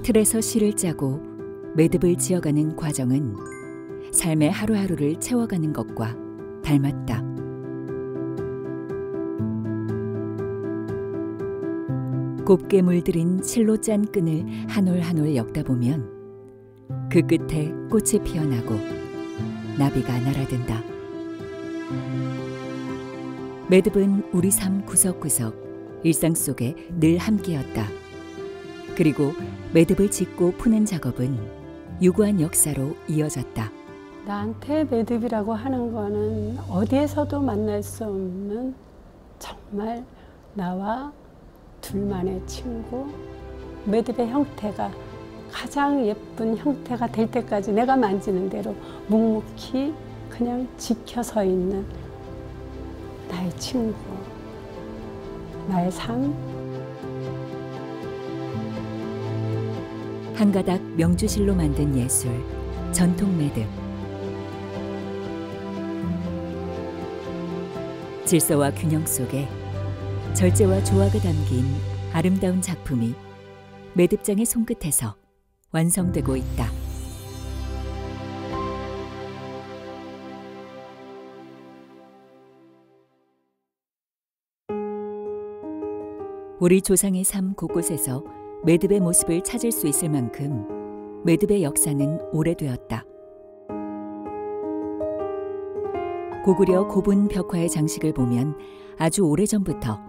틀에서 실을 짜고 매듭을 지어가는 과정은 삶의 하루하루를 채워가는 것과 닮았다. 곱게 물들인 실로 짠 끈을 한 올 한 올 엮다 보면 그 끝에 꽃이 피어나고 나비가 날아든다. 매듭은 우리 삶 구석구석 일상 속에 늘 함께였다. 그리고 매듭을 짓고 푸는 작업은 유구한 역사로 이어졌다. 나한테 매듭이라고 하는 거는 어디에서도 만날 수 없는 정말 나와 둘만의 친구. 매듭의 형태가 가장 예쁜 형태가 될 때까지 내가 만지는 대로 묵묵히 그냥 지켜서 있는 나의 친구, 나의 삶. 한 가닥 명주실로 만든 예술, 전통 매듭. 질서와 균형 속에 절제와 조화가 담긴 아름다운 작품이 매듭장의 손끝에서 완성되고 있다. 우리 조상의 삶 곳곳에서 매듭의 모습을 찾을 수 있을 만큼 매듭의 역사는 오래되었다. 고구려 고분 벽화의 장식을 보면 아주 오래전부터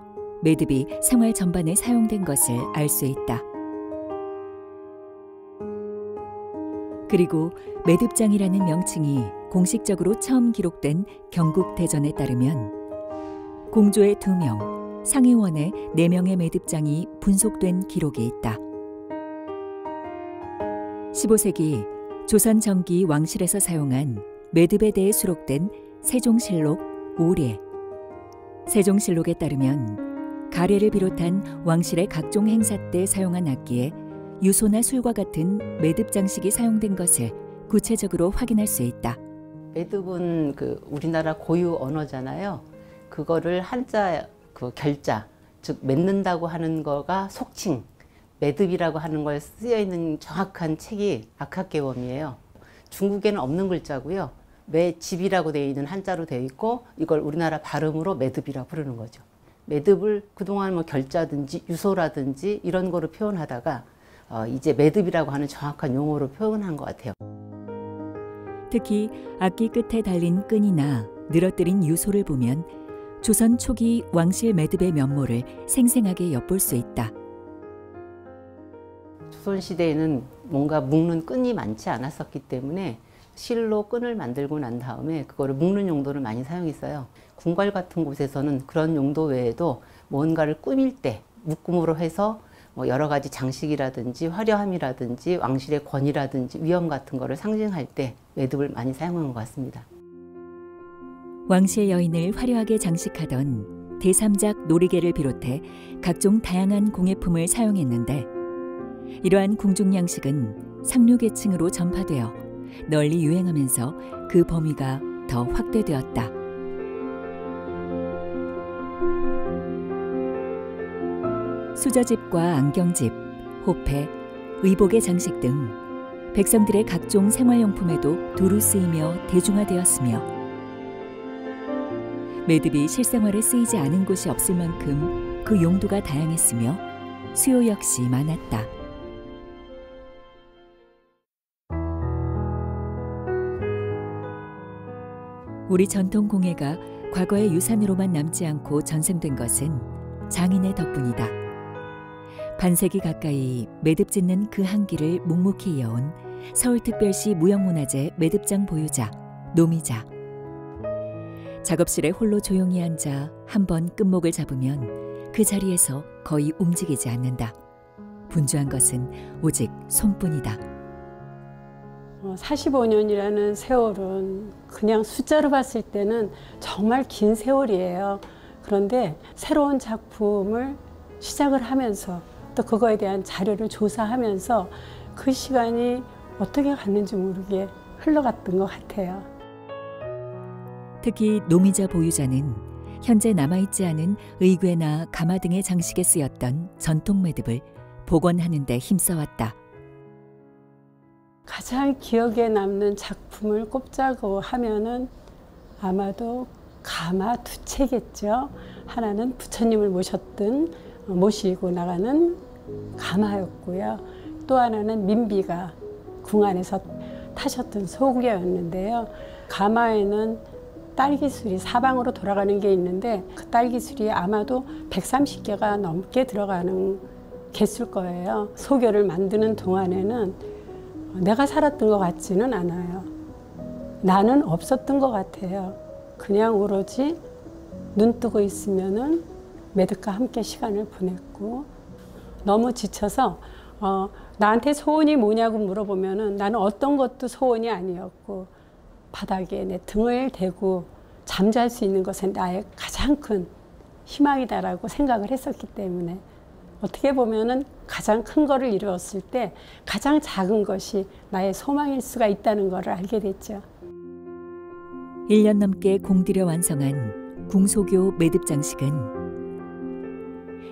매듭이 생활 전반에 사용된 것을 알 수 있다. 그리고 매듭장이라는 명칭이 공식적으로 처음 기록된 경국대전에 따르면 공조의 2명, 상의원의 4명의 매듭장이 분속된 기록이 있다. 15세기 조선 정기 왕실에서 사용한 매듭에 대해 수록된 세종실록 5례. 세종실록에 따르면 가례를 비롯한 왕실의 각종 행사 때 사용한 악기에 유소나 술과 같은 매듭 장식이 사용된 것을 구체적으로 확인할 수 있다. 매듭은 우리나라 고유 언어잖아요. 그거를 한자 결자, 즉 맺는다고 하는 거가 속칭, 매듭이라고 하는 거에 쓰여 있는 정확한 책이 아카개범이에요. 중국에는 없는 글자고요. 매집이라고 되어 있는 한자로 되어 있고 이걸 우리나라 발음으로 매듭이라고 부르는 거죠. 매듭을 그동안 결자든지 유소라든지 이런 거로 표현하다가 이제 매듭이라고 하는 정확한 용어로 표현한 것 같아요. 특히 악기 끝에 달린 끈이나 늘어뜨린 유소를 보면 조선 초기 왕실 매듭의 면모를 생생하게 엿볼 수 있다. 조선시대에는 뭔가 묶는 끈이 많지 않았었기 때문에 실로 끈을 만들고 난 다음에 그거를 묶는 용도를 많이 사용했어요. 궁궐 같은 곳에서는 그런 용도 외에도 뭔가를 꾸밀 때 묶음으로 해서 여러 가지 장식이라든지 화려함이라든지 왕실의 권위라든지 위엄 같은 거를 상징할 때 매듭을 많이 사용한 것 같습니다. 왕실 여인을 화려하게 장식하던 대삼작 놀이개를 비롯해 각종 다양한 공예품을 사용했는데 이러한 궁중 양식은 상류계층으로 전파되어 널리 유행하면서 그 범위가 더 확대되었다. 수저집과 안경집, 호패, 의복의 장식 등 백성들의 각종 생활용품에도 두루 쓰이며 대중화되었으며 매듭이 실생활에 쓰이지 않은 곳이 없을 만큼 그 용도가 다양했으며 수요 역시 많았다. 우리 전통 공예가 과거의 유산으로만 남지 않고 전생된 것은 장인의 덕분이다. 반세기 가까이 매듭 짓는 그 한기를 묵묵히 이어온 서울특별시 무형문화재 매듭장 보유자 노미자. 작업실에 홀로 조용히 앉아 한번 끝목을 잡으면 그 자리에서 거의 움직이지 않는다. 분주한 것은 오직 손뿐이다. 45년이라는 세월은 그냥 숫자로 봤을 때는 정말 긴 세월이에요. 그런데 새로운 작품을 시작을 하면서 또 그거에 대한 자료를 조사하면서 그 시간이 어떻게 갔는지 모르게 흘러갔던 것 같아요. 특히 노미자 보유자는 현재 남아있지 않은 의궤나 가마 등의 장식에 쓰였던 전통 매듭을 복원하는 데 힘써왔다. 가장 기억에 남는 작품을 꼽자고 하면은 아마도 가마 두 채겠죠. 하나는 부처님을 모시고 나가는 가마였고요. 또 하나는 민비가 궁 안에서 타셨던 소구였는데요. 가마에는 딸기술이 사방으로 돌아가는 게 있는데 그 딸기술이 아마도 130개가 넘게 들어가는 개수일 거예요. 소교를 만드는 동안에는 내가 살았던 것 같지는 않아요. 나는 없었던 것 같아요. 그냥 오로지 눈 뜨고 있으면은 매듭과 함께 시간을 보냈고, 너무 지쳐서 나한테 소원이 뭐냐고 물어보면은 나는 어떤 것도 소원이 아니었고, 바닥에 내 등을 대고 잠잘 수 있는 것은 나의 가장 큰 희망이다라고 생각을 했었기 때문에, 어떻게 보면은 가장 큰 거를 이루었을 때 가장 작은 것이 나의 소망일 수가 있다는 것을 알게 됐죠. 1년 넘게 공들여 완성한 궁소교 매듭 장식은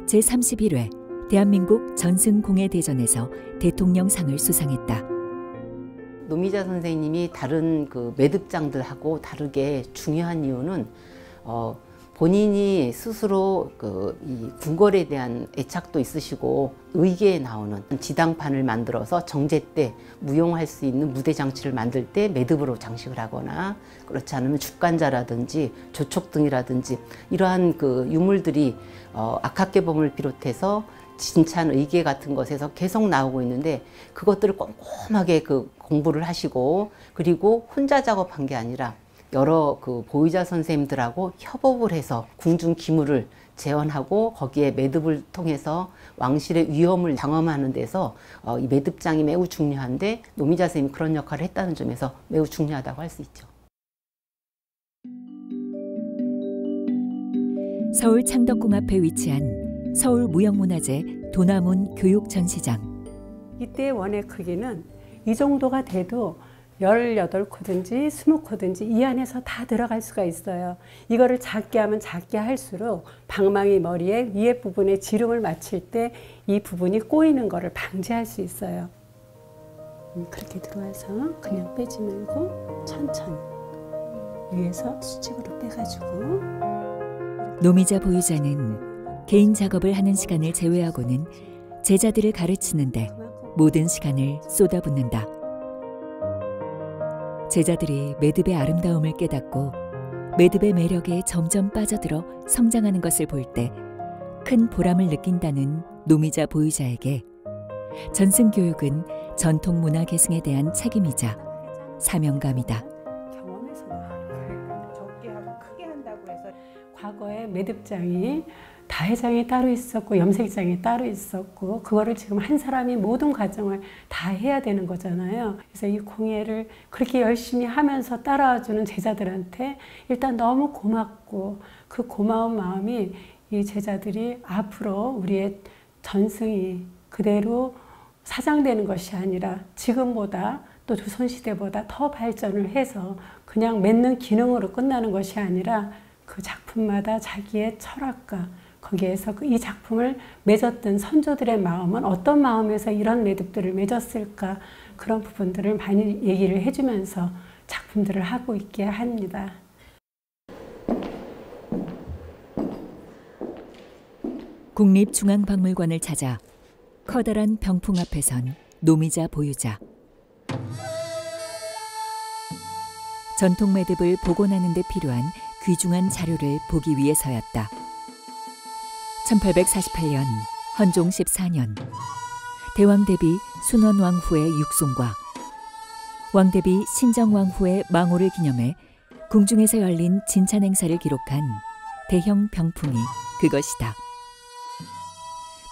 제31회 대한민국 전승공예대전에서 대통령상을 수상했다. 노미자 선생님이 다른 그 매듭장들하고 다르게 중요한 이유는 본인이 스스로 이 궁궐에 대한 애착도 있으시고 의계에 나오는 지당판을 만들어서 정제 때 무용할 수 있는 무대 장치를 만들 때 매듭으로 장식을 하거나, 그렇지 않으면 죽관자라든지 조촉등이라든지 이러한 그 유물들이 악학개범을 비롯해서 진찬 의계 같은 것에서 계속 나오고 있는데, 그것들을 꼼꼼하게 공부를 하시고, 그리고 혼자 작업한 게 아니라 여러 보유자 선생님들하고 협업을 해서 궁중 기물을 재현하고 거기에 매듭을 통해서 왕실의 위엄을 경험하는 데서 이 매듭장이 매우 중요한데, 노미자 선생님이 그런 역할을 했다는 점에서 매우 중요하다고 할 수 있죠. 서울 창덕궁 앞에 위치한 서울무형문화재 도남문 교육전시장. 이때 원의 크기는 이 정도가 돼도 18코든지 20코든지 이 안에서 다 들어갈 수가 있어요. 이거를 작게 하면 작게 할수록 방망이 머리에 위에 부분에 지름을 맞출 때 이 부분이 꼬이는 거를 방지할 수 있어요. 그렇게 들어와서 그냥 빼지 말고 천천히 위에서 수직으로 빼가지고. 노미자 보유자는 개인 작업을 하는 시간을 제외하고는 제자들을 가르치는데 모든 시간을 쏟아붓는다. 제자들이 매듭의 아름다움을 깨닫고 매듭의 매력에 점점 빠져들어 성장하는 것을 볼 때 큰 보람을 느낀다는 노미자 보유자에게 전승교육은 전통문화 계승에 대한 책임이자 사명감이다. 경험에서 적게 하고 크게 한다고 해서 과거에 매듭장이 다회장이 따로 있었고 염색장이 따로 있었고, 그거를 지금 한 사람이 모든 과정을 다 해야 되는 거잖아요. 그래서 이 공예를 그렇게 열심히 하면서 따라와주는 제자들한테 일단 너무 고맙고, 그 고마운 마음이 이 제자들이 앞으로 우리의 전승이 그대로 사장되는 것이 아니라 지금보다 또 조선시대보다 더 발전을 해서 그냥 맺는 기능으로 끝나는 것이 아니라 그 작품마다 자기의 철학과 거기에서 이 작품을 맺었던 선조들의 마음은 어떤 마음에서 이런 매듭들을 맺었을까, 그런 부분들을 많이 얘기를 해주면서 작품들을 하고 있게 합니다. 국립중앙박물관을 찾아 커다란 병풍 앞에 선 노미자 보유자. 전통 매듭을 복원하는 데 필요한 귀중한 자료를 보기 위해서였다. 1848년 헌종 14년 대왕대비 순원왕후의 육송과 왕대비 신정왕후의 망호를 기념해 궁중에서 열린 진찬 행사를 기록한 대형 병풍이 그것이다.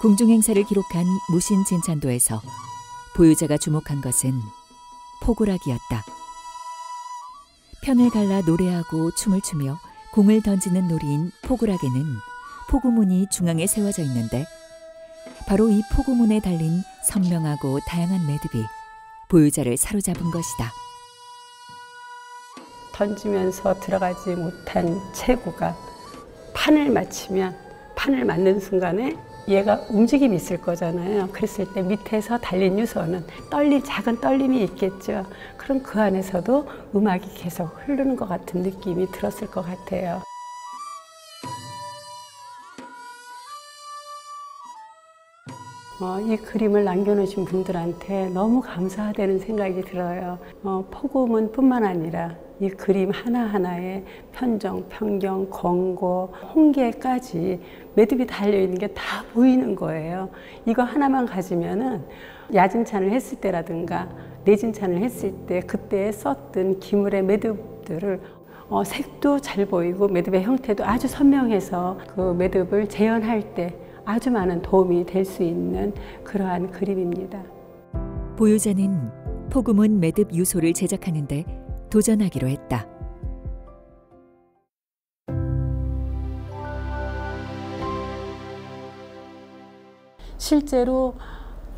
궁중 행사를 기록한 무신 진찬도에서 보유자가 주목한 것은 포구락이었다. 편을 갈라 노래하고 춤을 추며 공을 던지는 놀이인 포구락에는 포구문이 중앙에 세워져 있는데, 바로 이 포구문에 달린 선명하고 다양한 매듭이 보유자를 사로잡은 것이다. 던지면서 들어가지 못한 체구가 판을 맞추면 판을 맞는 순간에 얘가 움직임이 있을 거잖아요. 그랬을 때 밑에서 달린 유서는 작은 떨림이 있겠죠. 그럼 그 안에서도 음악이 계속 흐르는 것 같은 느낌이 들었을 것 같아요. 이 그림을 남겨놓으신 분들한테 너무 감사하다는 생각이 들어요. 포구문뿐만 아니라 이 그림 하나하나에 편정, 편경, 권고, 홍계까지 매듭이 달려있는 게 다 보이는 거예요. 이거 하나만 가지면은 야진찬을 했을 때라든가 내진찬을 했을 때 그때 썼던 기물의 매듭들을 색도 잘 보이고 매듭의 형태도 아주 선명해서 그 매듭을 재현할 때 아주 많은 도움이 될 수 있는 그러한 그림입니다. 보유자는 포구문 매듭 유소를 제작하는데 도전하기로 했다. 실제로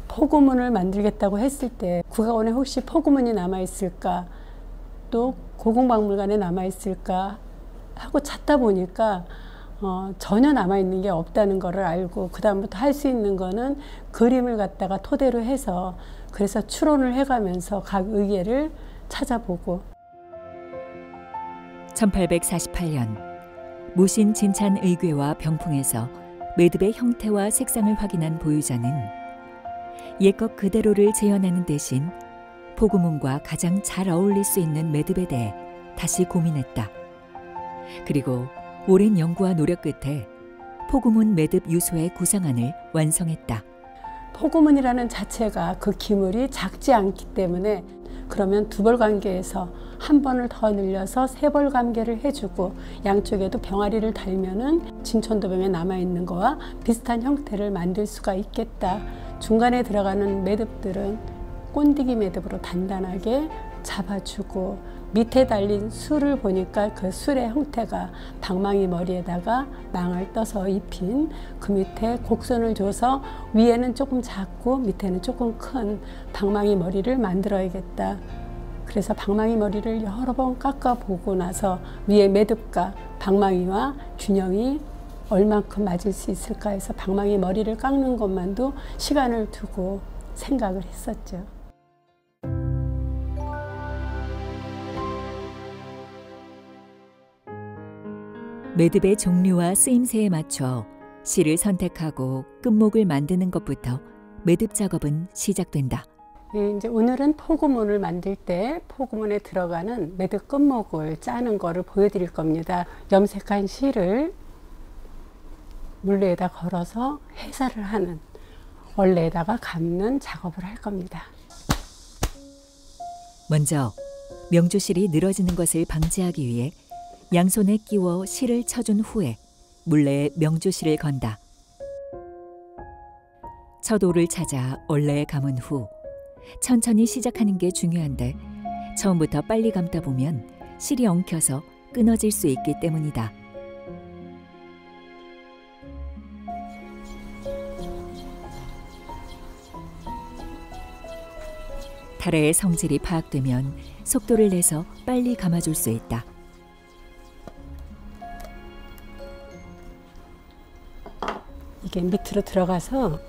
포구문을 만들겠다고 했을 때 국악원에 혹시 포구문이 남아있을까, 또 고궁박물관에 남아있을까 하고 찾다 보니까 전혀 남아있는 게 없다는 것을 알고 그 다음부터 할 수 있는 거는 그림을 갖다가 토대로 해서 그래서 추론을 해가면서 각 의계를 찾아보고 1848년 무신 진찬 의궤와 병풍에서 매듭의 형태와 색상을 확인한 보유자는 옛것 그대로를 재현하는 대신 포구문과 가장 잘 어울릴 수 있는 매듭에 대해 다시 고민했다. 그리고 오랜 연구와 노력 끝에 포구문 매듭 유소의 구상안을 완성했다. 포구문이라는 자체가 그 기물이 작지 않기 때문에 그러면 두 벌 관계에서 한 번을 더 늘려서 세 벌 관계를 해주고 양쪽에도 병아리를 달면은 진천도병에 남아있는 거와 비슷한 형태를 만들 수가 있겠다. 중간에 들어가는 매듭들은 꼰디기 매듭으로 단단하게 잡아주고 밑에 달린 술을 보니까 그 술의 형태가 방망이 머리에다가 망을 떠서 입힌 그 밑에 곡선을 줘서 위에는 조금 작고 밑에는 조금 큰 방망이 머리를 만들어야겠다. 그래서 방망이 머리를 여러 번 깎아보고 나서 위에 매듭과 방망이와 균형이 얼만큼 맞을 수 있을까 해서 방망이 머리를 깎는 것만도 시간을 두고 생각을 했었죠. 매듭의 종류와 쓰임새에 맞춰 실을 선택하고 끝목을 만드는 것부터 매듭 작업은 시작된다. 이제 오늘은 포구문을 만들 때 포구문에 들어가는 매듭 끝목을 짜는 거를 보여드릴 겁니다. 염색한 실을 물레에다 걸어서 해사를 하는 원래에다가 감는 작업을 할 겁니다. 먼저 명주실이 늘어지는 것을 방지하기 위해 양손에 끼워 실을 쳐준 후에 물레에 명주실을 건다. 첫 올을 찾아 원래에 감은 후 천천히 시작하는 게 중요한데 처음부터 빨리 감다 보면 실이 엉켜서 끊어질 수 있기 때문이다. 타래의 성질이 파악되면 속도를 내서 빨리 감아줄 수 있다. 이게 밑으로 들어가서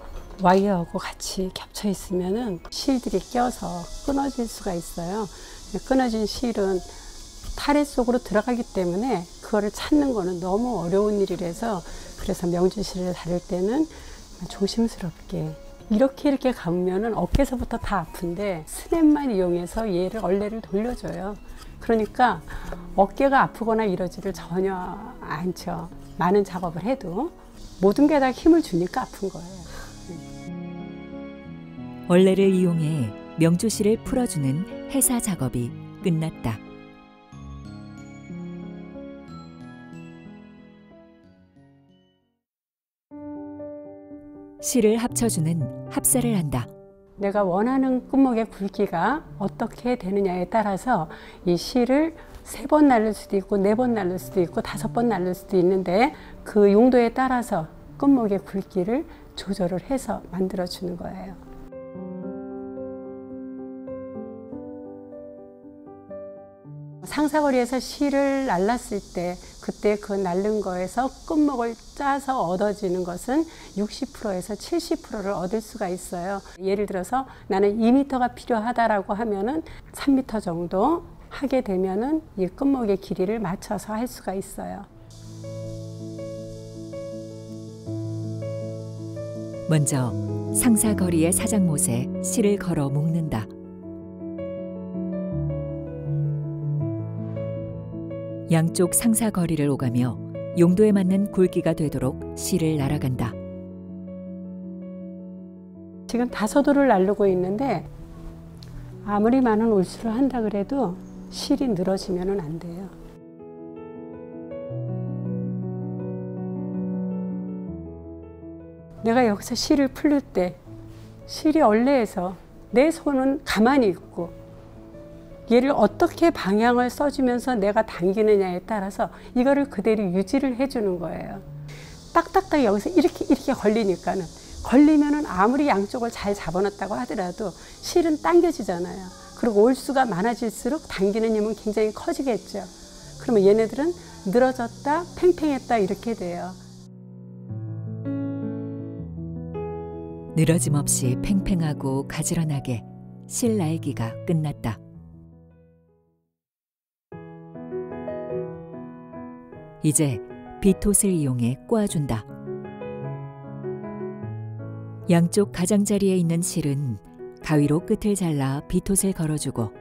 와이어하고 같이 겹쳐 있으면은 실들이 껴서 끊어질 수가 있어요. 끊어진 실은 타래 속으로 들어가기 때문에 그거를 찾는 거는 너무 어려운 일이라서 그래서 명주실을 다룰 때는 조심스럽게 이렇게 감으면은 어깨서부터 다 아픈데 스냅만 이용해서 얘를 얼레를 돌려줘요. 그러니까 어깨가 아프거나 이러지를 전혀 않죠. 많은 작업을 해도 모든 게 다 힘을 주니까 아픈 거예요. 얼레를 이용해 명주실을 풀어주는 해사 작업이 끝났다. 실을 합쳐주는 합사를 한다. 내가 원하는 끝목의 굵기가 어떻게 되느냐에 따라서 이 실을 3번 날릴 수도 있고 4번 날릴 수도 있고 5번 날릴 수도 있는데 그 용도에 따라서 끝목의 굵기를 조절을 해서 만들어주는 거예요. 상사거리에서 실을 날랐을 때 그때 그 날른 거에서 끝목을 짜서 얻어지는 것은 60%에서 70%를 얻을 수가 있어요. 예를 들어서 나는 2m가 필요하다라고 하면은 3m 정도 하게 되면은 이 끝목의 길이를 맞춰서 할 수가 있어요. 먼저 상사거리의 사장못에 실을 걸어 묶는다. 양쪽 상사거리를 오가며 용도에 맞는 굵기가 되도록 실을 날아간다. 지금 5도를 나르고 있는데 아무리 많은 올수를 한다 그래도 실이 늘어지면 안 돼요. 내가 여기서 실을 풀릴 때 실이 얼레에서 내 손은 가만히 있고 얘를 어떻게 방향을 써주면서 내가 당기느냐에 따라서 이거를 그대로 유지를 해주는 거예요. 딱딱딱 여기서 이렇게 걸리니까는 걸리면은 아무리 양쪽을 잘 잡아놨다고 하더라도 실은 당겨지잖아요. 그리고 올수가 많아질수록 당기는 힘은 굉장히 커지겠죠. 그러면 얘네들은 늘어졌다, 팽팽했다 이렇게 돼요. 늘어짐 없이 팽팽하고 가지런하게 실 날기가 끝났다. 이제 빗톳을 이용해 꼬아준다. 양쪽 가장자리에 있는 실은 가위로 끝을 잘라 빗톳을 걸어주고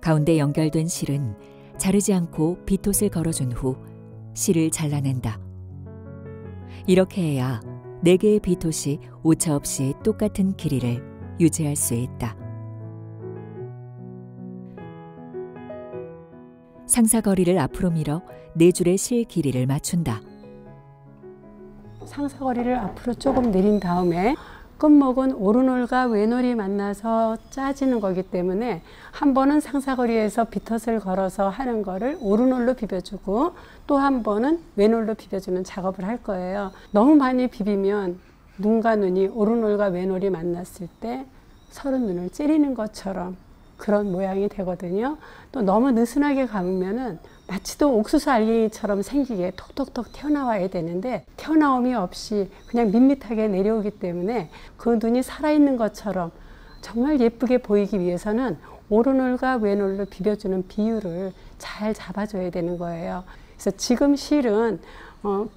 가운데 연결된 실은 자르지 않고 빗톳을 걸어준 후 실을 잘라낸다. 이렇게 해야 4개의 빗톳이 오차없이 똑같은 길이를 유지할 수 있다. 상사거리를 앞으로 밀어 4줄의 실 길이를 맞춘다. 상사거리를 앞으로 조금 내린 다음에 끝목은 오른올과 왼올이 만나서 짜지는 거기 때문에 한 번은 상사거리에서 빗톳을 걸어서 하는 거를 오른올로 비벼주고 또 한 번은 왼올로 비벼주는 작업을 할 거예요. 너무 많이 비비면 눈과 눈이 오른올과 왼올이 만났을 때 서로 눈을 찌르는 것처럼 그런 모양이 되거든요. 또 너무 느슨하게 감으면은 마치도 옥수수 알갱이처럼 생기게 톡톡톡 튀어나와야 되는데 튀어나옴이 없이 그냥 밋밋하게 내려오기 때문에 그 눈이 살아있는 것처럼 정말 예쁘게 보이기 위해서는 오른올과 왼올로 비벼주는 비율을 잘 잡아줘야 되는 거예요. 그래서 지금 실은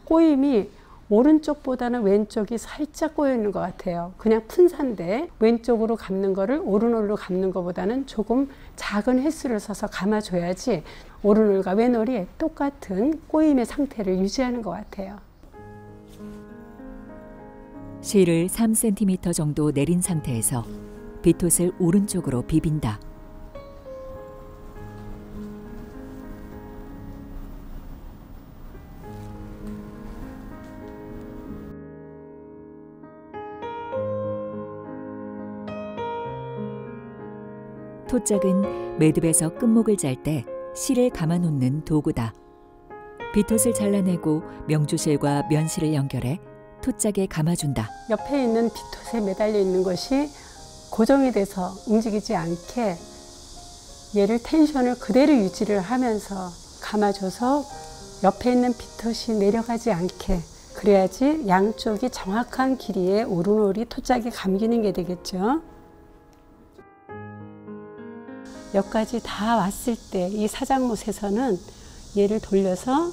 꼬임이 오른쪽보다는 왼쪽이 살짝 꼬여 있는 것 같아요. 그냥 푼산데 왼쪽으로 감는 거를 오른올로 감는 것보다는 조금 작은 횟수를 써서 감아줘야지 오른올과 왼올이 똑같은 꼬임의 상태를 유지하는 것 같아요. 실을 3cm 정도 내린 상태에서 빗톳을 오른쪽으로 비빈다. 톳작은 매듭에서 끝목을 짤 때 실을 감아놓는 도구다. 빗톳을 잘라내고 명주실과 면실을 연결해 톳작에 감아준다. 옆에 있는 빗톳에 매달려 있는 것이 고정이 돼서 움직이지 않게 얘를 텐션을 그대로 유지를 하면서 감아줘서 옆에 있는 빗톳이 내려가지 않게 그래야지 양쪽이 정확한 길이의 오른올이 톳작에 감기는 게 되겠죠. 여기까지 다 왔을 때 이 사장못에서는 얘를 돌려서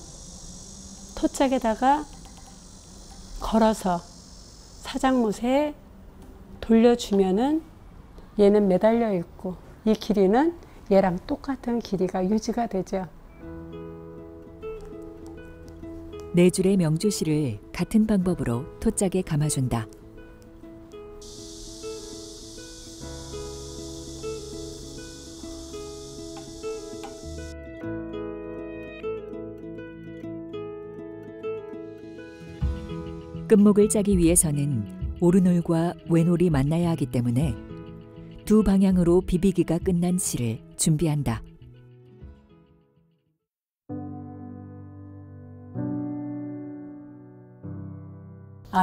톳작에다가 걸어서 사장못에 돌려주면은 얘는 매달려 있고 이 길이는 얘랑 똑같은 길이가 유지가 되죠. 4줄의 명주실을 같은 방법으로 톳작에 감아준다. 끝목을 짜기 위해서는 오른올과 왼올이 만나야 하기 때문에 두 방향으로 비비기가 끝난 실을 준비한다.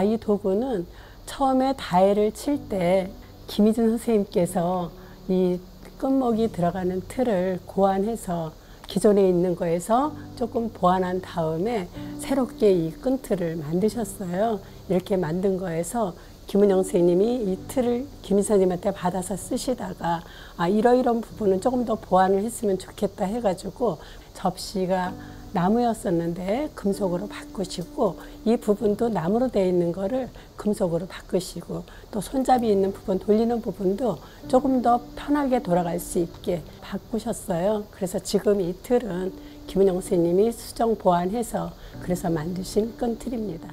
이 도구는 처음에 다해를 칠 때 김희준 선생님께서 이 끝목이 들어가는 틀을 고안해서 기존에 있는 거에서 조금 보완한 다음에 새롭게 이 끈틀을 만드셨어요. 이렇게 만든 거에서 김은영 선생님이 이 틀을 김 선생님한테 받아서 쓰시다가 이러이런 부분은 조금 더 보완을 했으면 좋겠다 해가지고 접시가 나무였었는데 금속으로 바꾸시고 이 부분도 나무로 되어 있는 거를 금속으로 바꾸시고 또 손잡이 있는 부분 돌리는 부분도 조금 더 편하게 돌아갈 수 있게 바꾸셨어요. 그래서 지금 이 틀은 김은영 선생님이 수정 보완해서 그래서 만드신 끈틀입니다.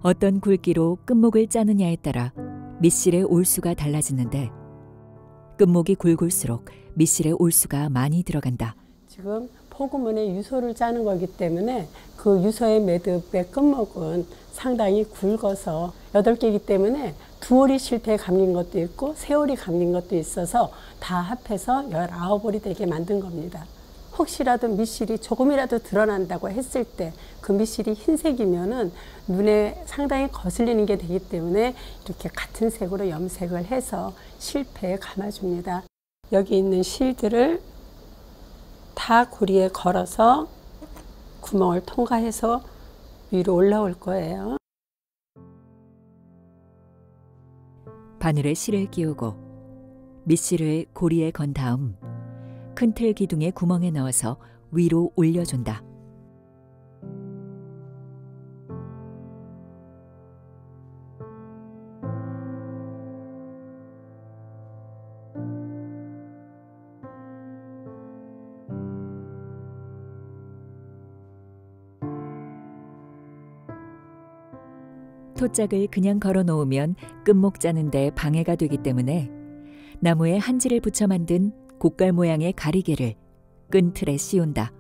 어떤 굵기로 끝목을 짜느냐에 따라 밑실의 올수가 달라지는데 끝목이 굵을수록 밑실의 올수가 많이 들어간다. 지금 포구문에 유소를 짜는 거기 때문에 그 유소의 매듭의 끝목은 상당히 굵어서 8개이기 때문에 2올이 실패에 감긴 것도 있고 3올이 감긴 것도 있어서 다 합해서 19올이 되게 만든 겁니다. 혹시라도 밑실이 조금이라도 드러난다고 했을 때 그 밑실이 흰색이면은 눈에 상당히 거슬리는 게 되기 때문에 이렇게 같은 색으로 염색을 해서 실패에 감아줍니다. 여기 있는 실들을 다 고리에 걸어서 구멍을 통과해서 위로 올라올 거예요. 바늘에 실을 끼우고 밑실을 고리에 건 다음 큰 틀 기둥의 구멍에 넣어서 위로 올려준다. 토짝을 그냥 걸어 놓으면 끝목 짜는데 방해가 되기 때문에 나무에 한지를 붙여 만든 곡갈 모양의 가리개를 끈틀에 씌운다.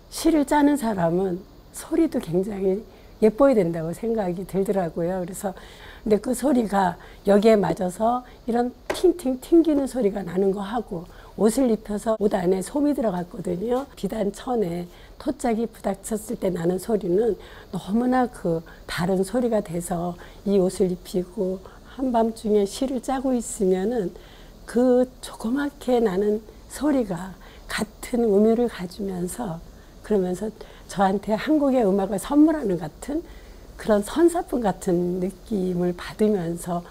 실을 짜는 사람은 소리도 굉장히 예뻐야 된다고 생각이 들더라고요. 그래서 근데 그 소리가 여기에 맞아서 이런 팅팅 튕기는 소리가 나는 거 하고 옷을 입혀서 옷 안에 솜이 들어갔거든요. 비단 천에 토짝이 부닥쳤을 때 나는 소리는 너무나 그 다른 소리가 돼서 이 옷을 입히고 한밤중에 실을 짜고 있으면은 그 조그맣게 나는 소리가 같은 의미를 가지면서 그러면서 저한테 한국의 음악을 선물하는 같은 그런 선사품 같은 느낌을 받으면서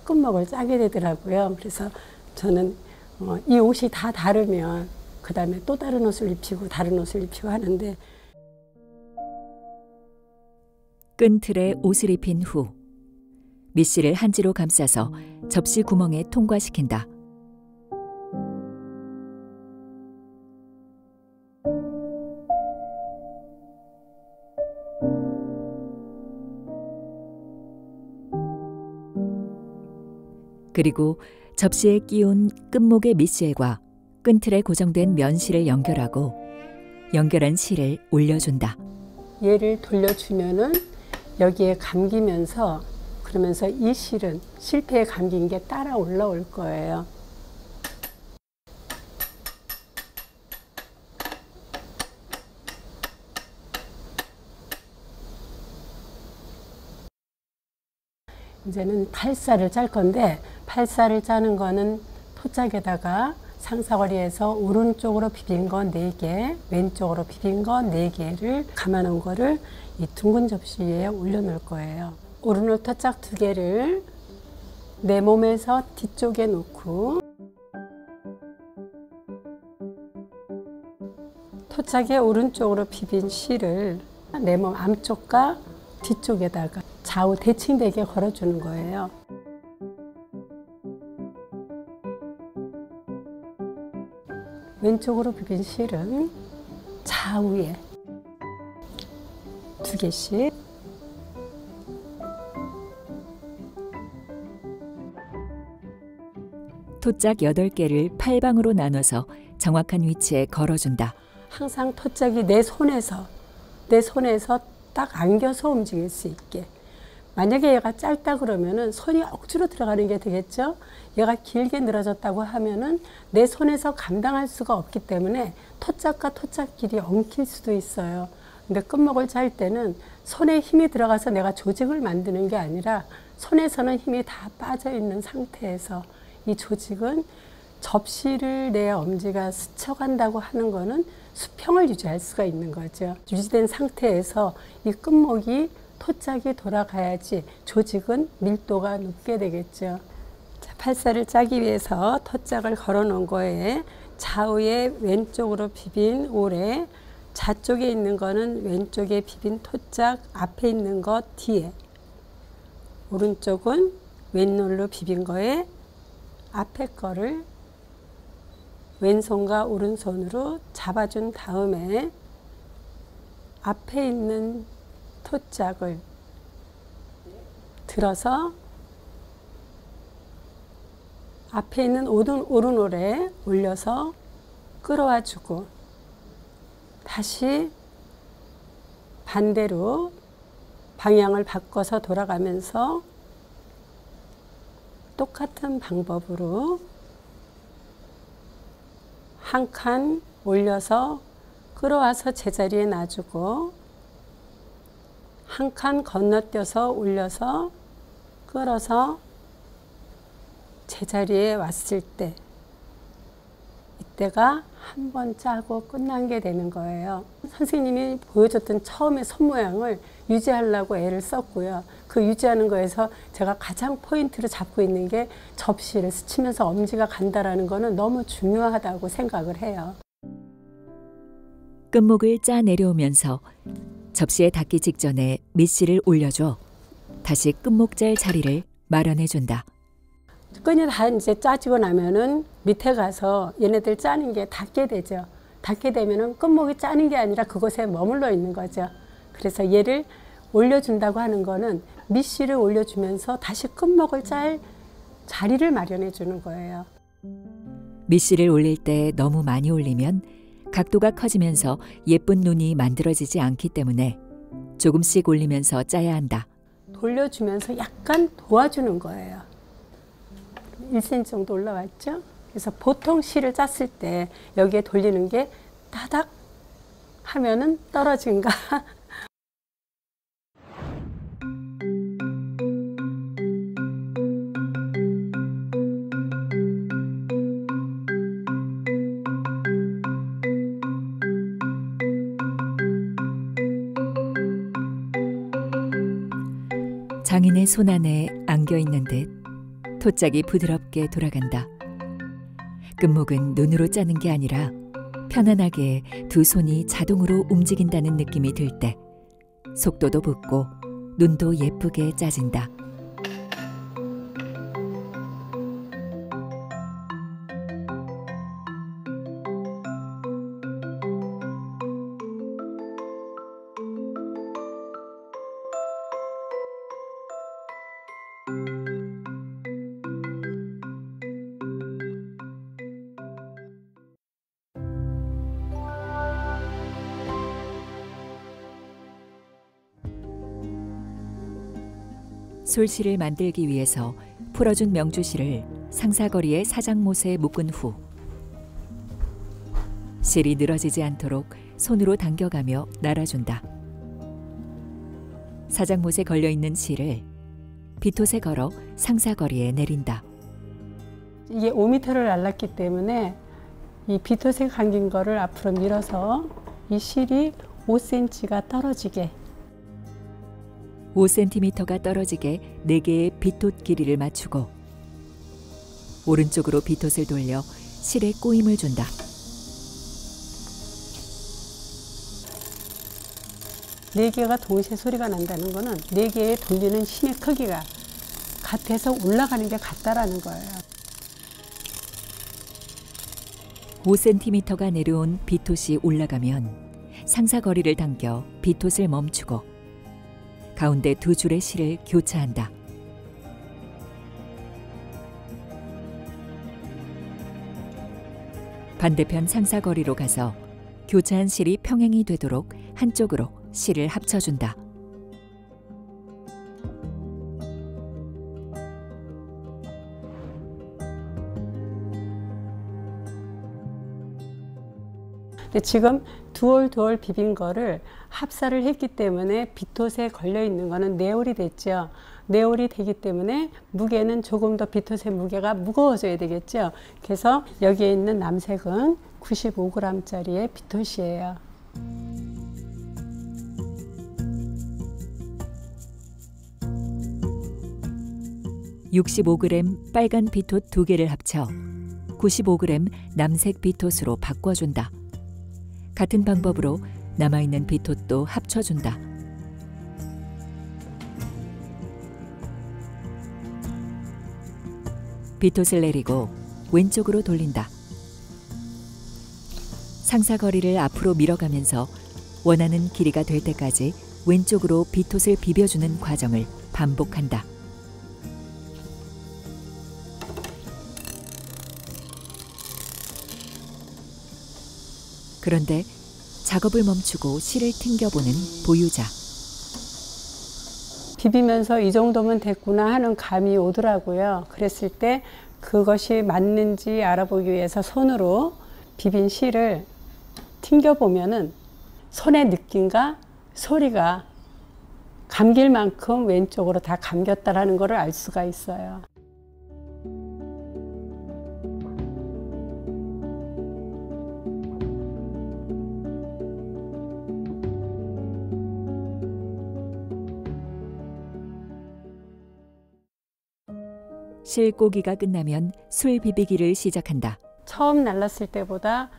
끝목을 짜게 되더라고요. 그래서 저는 이 옷이 다 다르면 그 다음에 또 다른 옷을 입히고 다른 옷을 입히고 하는데 끈틀에 옷을 입힌 후 밑실을 한지로 감싸서 접시 구멍에 통과시킨다. 그리고 접시에 끼운 끝목의 밑실과 끈틀에 고정된 면실을 연결하고 연결한 실을 올려준다. 얘를 돌려주면은 여기에 감기면서 그러면서 이 실은 실패에 감긴 게 따라 올라올 거예요. 이제는 팔살을 짤 건데 팔살을 짜는 거는 토짝에다가 상사거리에서 오른쪽으로 비빈 거 4개, 왼쪽으로 비빈 거 4개를 감아 놓은 거를 이 둥근 접시 위에 올려놓을 거예요. 오른쪽 토짝 2개를 내 몸에서 뒤쪽에 놓고 토짝의 오른쪽으로 비빈 실을 내 몸 앞쪽과 뒤쪽에다가 좌우 대칭되게 걸어주는 거예요. 왼쪽으로 비빈 실은 좌우에 2개씩 토짝 8개를 8방으로 나눠서 정확한 위치에 걸어준다. 항상 토짝이 내 손에서 딱 안겨서 움직일 수 있게. 만약에 얘가 짧다 그러면은 손이 억지로 들어가는 게 되겠죠. 얘가 길게 늘어졌다고 하면은 내 손에서 감당할 수가 없기 때문에 토짝과 토짝끼리 엉킬 수도 있어요. 근데 끝목을 짤 때는 손에 힘이 들어가서 내가 조직을 만드는 게 아니라 손에서는 힘이 다 빠져 있는 상태에서 이 조직은 접시를 내 엄지가 스쳐간다고 하는 거는 수평을 유지할 수가 있는 거죠. 유지된 상태에서 이 끝목이 토짝이 돌아가야지 조직은 밀도가 높게 되겠죠. 자, 팔살을 짜기 위해서 토짝을 걸어 놓은 거에 좌우에 왼쪽으로 비빈 오래, 좌쪽에 있는 거는 왼쪽에 비빈 토짝, 앞에 있는 것 뒤에, 오른쪽은 왼놀로 비빈 거에 앞에 거를 왼손과 오른손으로 잡아준 다음에 앞에 있는 토짝을 들어서 앞에 있는 오른올에 올려서 끌어와 주고 다시 반대로 방향을 바꿔서 돌아가면서 똑같은 방법으로 한 칸 올려서 끌어와서 제자리에 놔주고 한 칸 건너뛰어서 올려서 끌어서 제자리에 왔을 때 이때가 한 번 짜고 끝난 게 되는 거예요. 선생님이 보여줬던 처음의 손 모양을 유지하려고 애를 썼고요. 그 유지하는 거에서 제가 가장 포인트를 잡고 있는 게 접시를 스치면서 엄지가 간다라는 거는 너무 중요하다고 생각을 해요. 끝목을 짜 내려오면서 접시에 닿기 직전에 밑실을 올려줘 다시 끝목 짤 자리를 마련해준다. 끈이 다 이제 짜지고 나면은 밑에 가서 얘네들 짜는 게 닿게 되죠. 닿게 되면은 끝목이 짜는 게 아니라 그곳에 머물러 있는 거죠. 그래서 얘를 올려준다고 하는 거는 밑실을 올려주면서 다시 끝목을 짤 자리를 마련해 주는 거예요. 밑실을 올릴 때 너무 많이 올리면 각도가 커지면서 예쁜 눈이 만들어지지 않기 때문에 조금씩 올리면서 짜야 한다. 돌려주면서 약간 도와주는 거예요. 1cm 정도 올라왔죠? 그래서 보통 실을 짰을 때 여기에 돌리는 게 따닥 하면은 떨어진가? 장인의 손 안에 안겨있는 듯 토짝이 부드럽게 돌아간다. 끝목은 눈으로 짜는 게 아니라 편안하게 두 손이 자동으로 움직인다는 느낌이 들 때 속도도 붙고 눈도 예쁘게 짜진다. 솔실을 만들기 위해서 풀어준 명주실을 상사거리에 사장못에 묶은 후 실이 늘어지지 않도록 손으로 당겨가며 날아준다. 사장못에 걸려있는 실을 비톳에 걸어 상사거리에 내린다. 이게 5m를 날랐기 때문에 이 비톳에 감긴 거를 앞으로 밀어서 이 실이 5cm가 떨어지게 5cm가 떨어지게 4개의 비톳 길이를 맞추고 오른쪽으로 비톳을 돌려 실에 꼬임을 준다. 네 개가 동시에 소리가 난다는 거는 네 개의 돌리는 힘의 크기가 같아서 올라가는 게 같다라는 거예요. 5cm가 내려온 비톳이 올라가면 상사거리를 당겨 비톳을 멈추고 가운데 두 줄의 실을 교차한다. 반대편 상사거리로 가서 교차한 실이 평행이 되도록 한쪽으로 실을 합쳐준다. 근데 지금 두올 비빈 거를 합사를 했기 때문에 비톳에 걸려 있는 거는 네올이 됐죠. 네올이 되기 때문에 무게는 조금 더 비톳의 무게가 무거워져야 되겠죠. 그래서 여기에 있는 남색은 95g짜리의 비톳이에요. (65g) 빨간 비톳 2개를 합쳐 95g 남색 비톳으로 바꿔준다. 같은 방법으로 남아있는 비톳도 합쳐준다. 비톳을 내리고 왼쪽으로 돌린다. 상사거리를 앞으로 밀어가면서 원하는 길이가 될 때까지 왼쪽으로 비톳을 비벼주는 과정을 반복한다. 그런데 작업을 멈추고 실을 튕겨보는 보유자. 비비면서 이 정도면 됐구나 하는 감이 오더라고요. 그랬을 때 그것이 맞는지 알아보기 위해서 손으로 비빈 실을 튕겨보면은 손의 느낌과 소리가 감길 만큼 왼쪽으로 다 감겼다라는 것을 알 수가 있어요. 실 꼬기가 끝나면 술 비비기를 시작한다. 처음 날랐을 때보다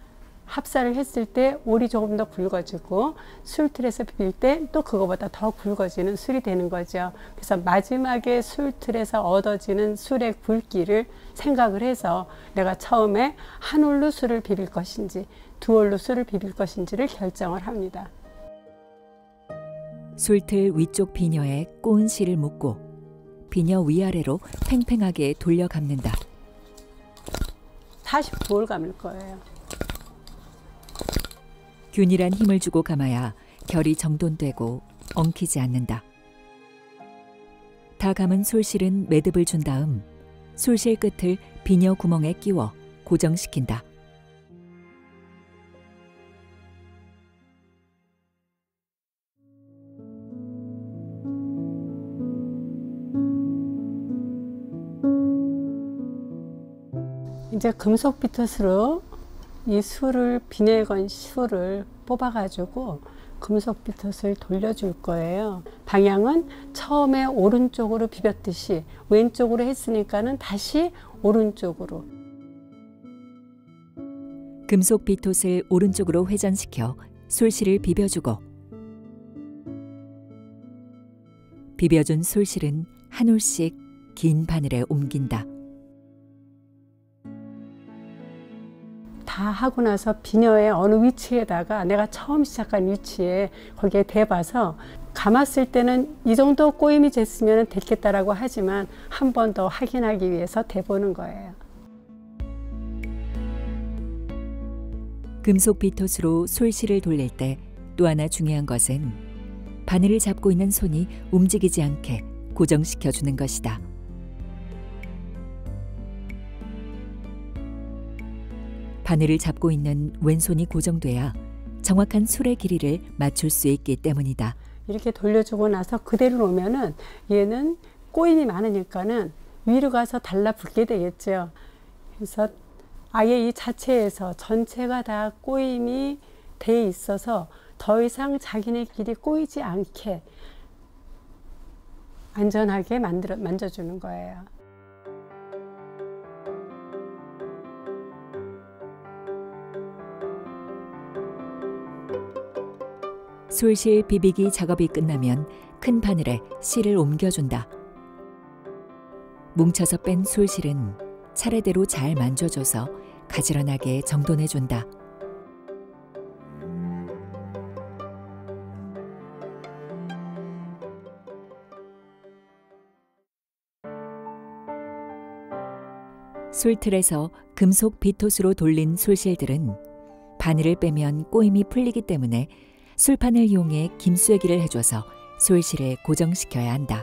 합사를 했을 때 올이 조금 더 굵어지고 술틀에서 비빌 때 또 그거보다 더 굵어지는 술이 되는 거죠. 그래서 마지막에 술틀에서 얻어지는 술의 굵기를 생각을 해서 내가 처음에 한 올로 술을 비빌 것인지 두 올로 술을 비빌 것인지를 결정을 합니다. 술틀 위쪽 비녀에 꼬은 실을 묶고 비녀 위아래로 팽팽하게 돌려 감는다. 49올 감을 거예요. 균일한 힘을 주고 감아야 결이 정돈되고 엉키지 않는다. 다 감은 솔실은 매듭을 준 다음 솔실 끝을 비녀 구멍에 끼워 고정시킨다. 이제 금속 비톳으로 이 술을 비닐 건 술을 뽑아가지고 금속 비톳을 돌려줄 거예요. 방향은 처음에 오른쪽으로 비볐듯이 왼쪽으로 했으니까는 다시 오른쪽으로. 금속 비톳을 오른쪽으로 회전시켜 솔실을 비벼주고 비벼준 솔실은 한 올씩 긴 바늘에 옮긴다. 다 하고 나서 비녀의 어느 위치에다가 내가 처음 시작한 위치에 거기에 대봐서 감았을 때는 이 정도 꼬임이 됐으면 됐겠다라고 하지만 한 번 더 확인하기 위해서 대보는 거예요. 금속 비톳으로 솔실을 돌릴 때 또 하나 중요한 것은 바늘을 잡고 있는 손이 움직이지 않게 고정시켜 주는 것이다. 바늘을 잡고 있는 왼손이 고정돼야 정확한 술의 길이를 맞출 수 있기 때문이다. 이렇게 돌려주고 나서 그대로 놓으면은 얘는 꼬임이 많으니까는 위로 가서 달라붙게 되겠죠. 그래서 아예 이 자체에서 전체가 다 꼬임이 돼 있어서 더 이상 자기네 길이 꼬이지 않게 안전하게 만져주는 거예요. 솔실 비비기 작업이 끝나면 큰 바늘에 실을 옮겨준다. 뭉쳐서 뺀 솔실은 차례대로 잘 만져줘서 가지런하게 정돈해준다. 솔틀에서 금속 비톳으로 돌린 솔실들은 바늘을 빼면 꼬임이 풀리기 때문에 술판을 이용해 김쐐기를 해줘서 솔실을 고정시켜야 한다.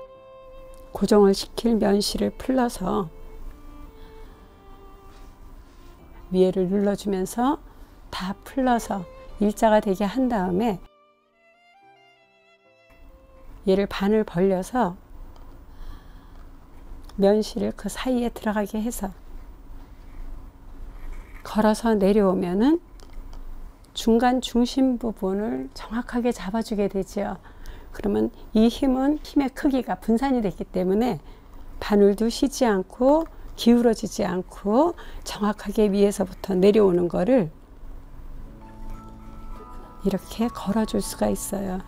고정을 시킬 면실을 풀러서 위에를 눌러주면서 다 풀러서 일자가 되게 한 다음에 얘를 반을 벌려서 면실을 그 사이에 들어가게 해서 걸어서 내려오면은 중간 중심 부분을 정확하게 잡아주게 되죠. 그러면 이 힘의 크기가 분산이 됐기 때문에 바늘도 쉬지 않고 기울어지지 않고 정확하게 위에서부터 내려오는 거를 이렇게 걸어줄 수가 있어요.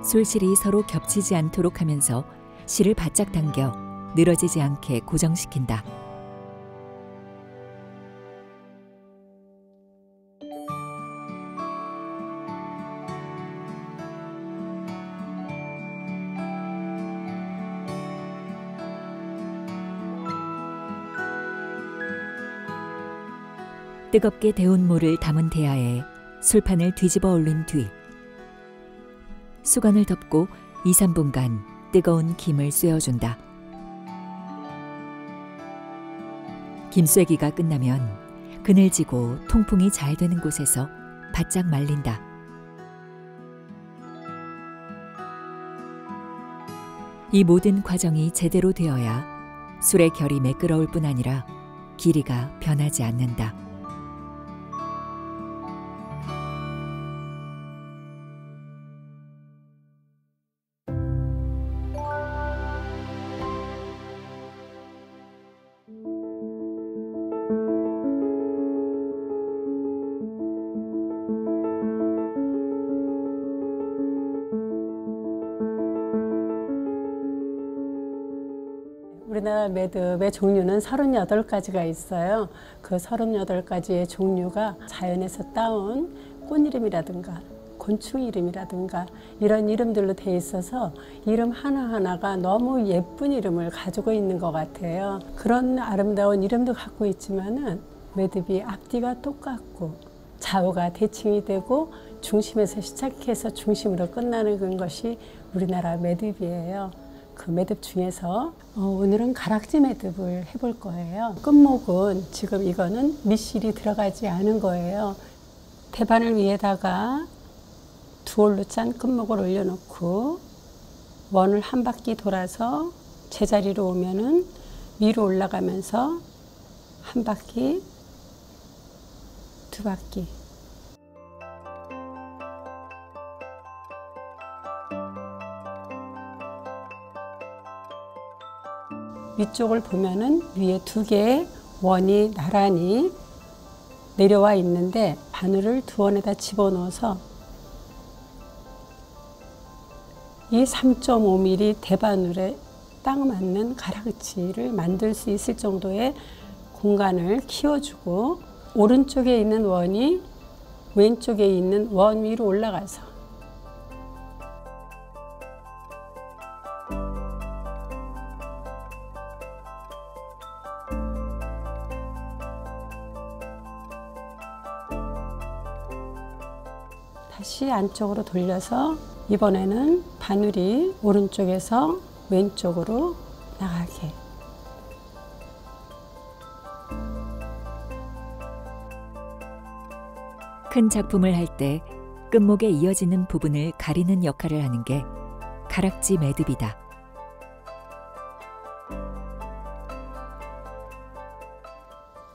솔실이 서로 겹치지 않도록 하면서 실을 바짝 당겨 늘어지지 않게 고정시킨다. 뜨겁게 데운 물을 담은 대야에 술판을 뒤집어 올린 뒤 수건을 덮고 2, 3분간 뜨거운 김을 쐬어준다. 김 쐬기가 끝나면 그늘지고 통풍이 잘 되는 곳에서 바짝 말린다. 이 모든 과정이 제대로 되어야 술의 결이 매끄러울 뿐 아니라 길이가 변하지 않는다. 우리나라 매듭의 종류는 38가지가 있어요. 그 38가지의 종류가 자연에서 따온 꽃 이름이라든가 곤충 이름이라든가 이런 이름들로 돼 있어서 이름 하나하나가 너무 예쁜 이름을 가지고 있는 것 같아요. 그런 아름다운 이름도 갖고 있지만은 매듭이 앞뒤가 똑같고 좌우가 대칭이 되고 중심에서 시작해서 중심으로 끝나는 것이 우리나라 매듭이에요. 그 매듭 중에서 오늘은 가락지 매듭을 해볼 거예요. 끝목은 지금 이거는 밑실이 들어가지 않은 거예요. 대바늘 위에다가 두올로 짠 끝목을 올려놓고 원을 한 바퀴 돌아서 제자리로 오면은 위로 올라가면서 한 바퀴, 두 바퀴. 위쪽을 보면은 위에 두 개의 원이 나란히 내려와 있는데 바늘을 두 원에다 집어넣어서 이 3.5mm 대바늘에 딱 맞는 가락지를 만들 수 있을 정도의 공간을 키워주고 오른쪽에 있는 원이 왼쪽에 있는 원 위로 올라가서 다시 안쪽으로 돌려서 이번에는 바늘이 오른쪽에서 왼쪽으로 나가게. 큰 작품을 할 때 끝목에 이어지는 부분을 가리는 역할을 하는 게 가락지 매듭이다.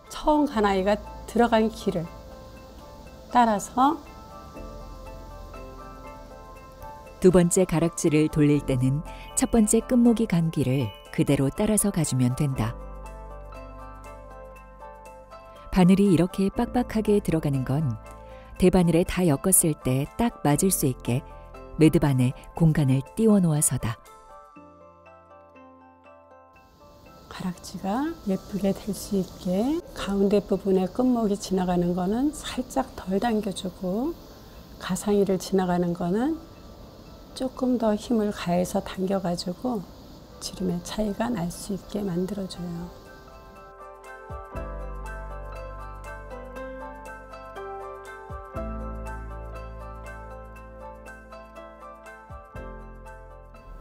처음 가나이가 들어간 길을 따라서 두 번째 가락지를 돌릴 때는 첫 번째 끝목이 간 길을 그대로 따라서 가주면 된다. 바늘이 이렇게 빡빡하게 들어가는 건 대바늘에 다 엮었을 때 딱 맞을 수 있게 매듭 안에 공간을 띄워 놓아서다. 가락지가 예쁘게 될 수 있게 가운데 부분에 끝목이 지나가는 거는 살짝 덜 당겨주고 가상위를 지나가는 거는 조금 더 힘을 가해서 당겨가지고 지름의 차이가 날 수 있게 만들어줘요.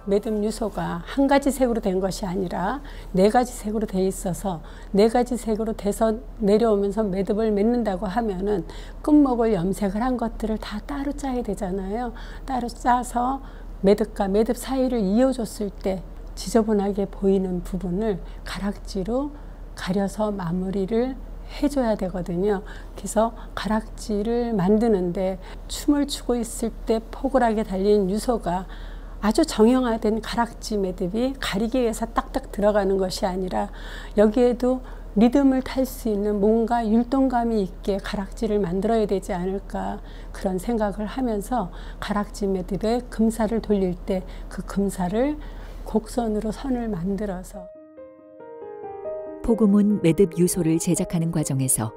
매듭 유소가 한 가지 색으로 된 것이 아니라 네 가지 색으로 돼 있어서 네 가지 색으로 돼서 내려오면서 매듭을 맺는다고 하면은 끝목을 염색을 한 것들을 다 따로 짜야 되잖아요. 따로 짜서 매듭과 매듭 사이를 이어줬을 때 지저분하게 보이는 부분을 가락지로 가려서 마무리를 해줘야 되거든요. 그래서 가락지를 만드는데 춤을 추고 있을 때 포근하게 달린 유소가 아주 정형화된 가락지 매듭이 가리기 위해서 딱딱 들어가는 것이 아니라 여기에도 리듬을 탈 수 있는 뭔가 율동감이 있게 가락지를 만들어야 되지 않을까 그런 생각을 하면서 가락지 매듭에 금살을 돌릴 때 그 금살을 곡선으로 선을 만들어서 포구문 매듭 유소를 제작하는 과정에서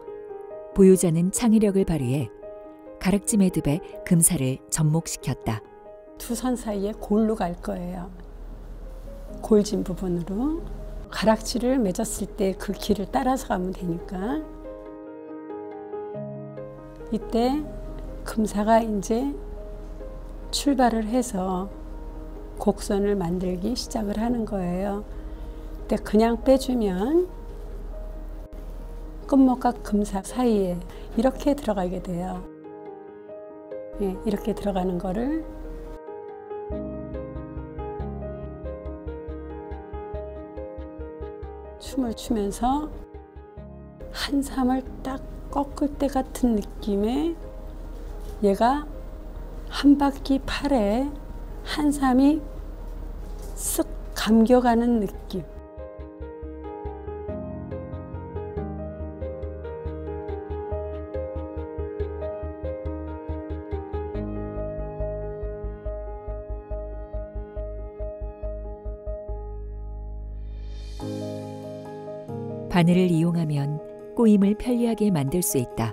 보유자는 창의력을 발휘해 가락지 매듭에 금살을 접목시켰다. 두 선 사이에 골로 갈 거예요. 골진 부분으로 가락지를 맺었을 때 그 길을 따라서 가면 되니까 이때 금사가 이제 출발을 해서 곡선을 만들기 시작을 하는 거예요. 근데 그냥 빼주면 끝목과 금사 사이에 이렇게 들어가게 돼요. 예, 이렇게 들어가는 거를 춤을 추면서 한삼을 딱 꺾을 때 같은 느낌에 얘가 한 바퀴 팔에 한삼이 쓱 감겨가는 느낌. 바늘을 이용하면 꼬임을 편리하게 만들 수 있다.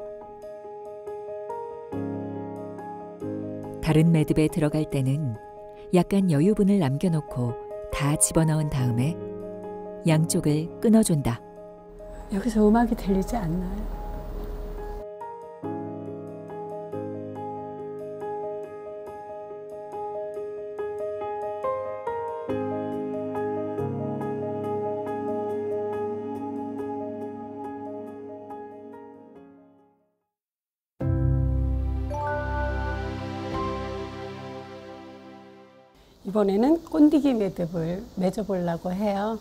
다른 매듭에 들어갈 때는 약간 여유분을 남겨놓고 다 집어넣은 다음에 양쪽을 끊어준다. 여기서 음악이 들리지 않나요? 이번에는 꼰디기 매듭을 맺어보려고 해요.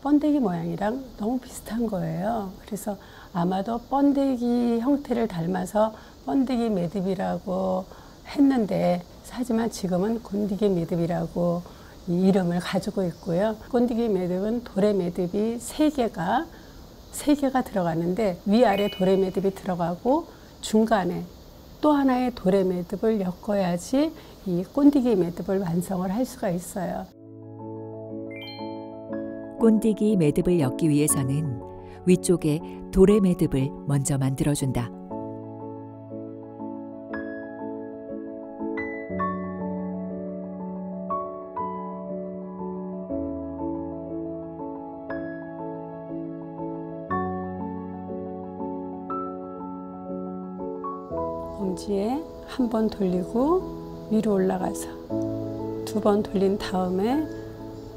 번데기 모양이랑 너무 비슷한 거예요. 그래서 아마도 번데기 형태를 닮아서 번데기 매듭이라고 했는데 하지만 지금은 꼰디기 매듭이라고 이 이름을 가지고 있고요. 꼰디기 매듭은 도래 매듭이 세 개가 들어가는데 위아래 도래 매듭이 들어가고 중간에 또 하나의 도래 매듭을 엮어야지 이 꼰디기 매듭을 완성을 할 수가 있어요. 꼰디기 매듭을 엮기 위해서는 위쪽에 도래 매듭을 먼저 만들어준다. 엄지에 한 번 돌리고 위로 올라가서 두 번 돌린 다음에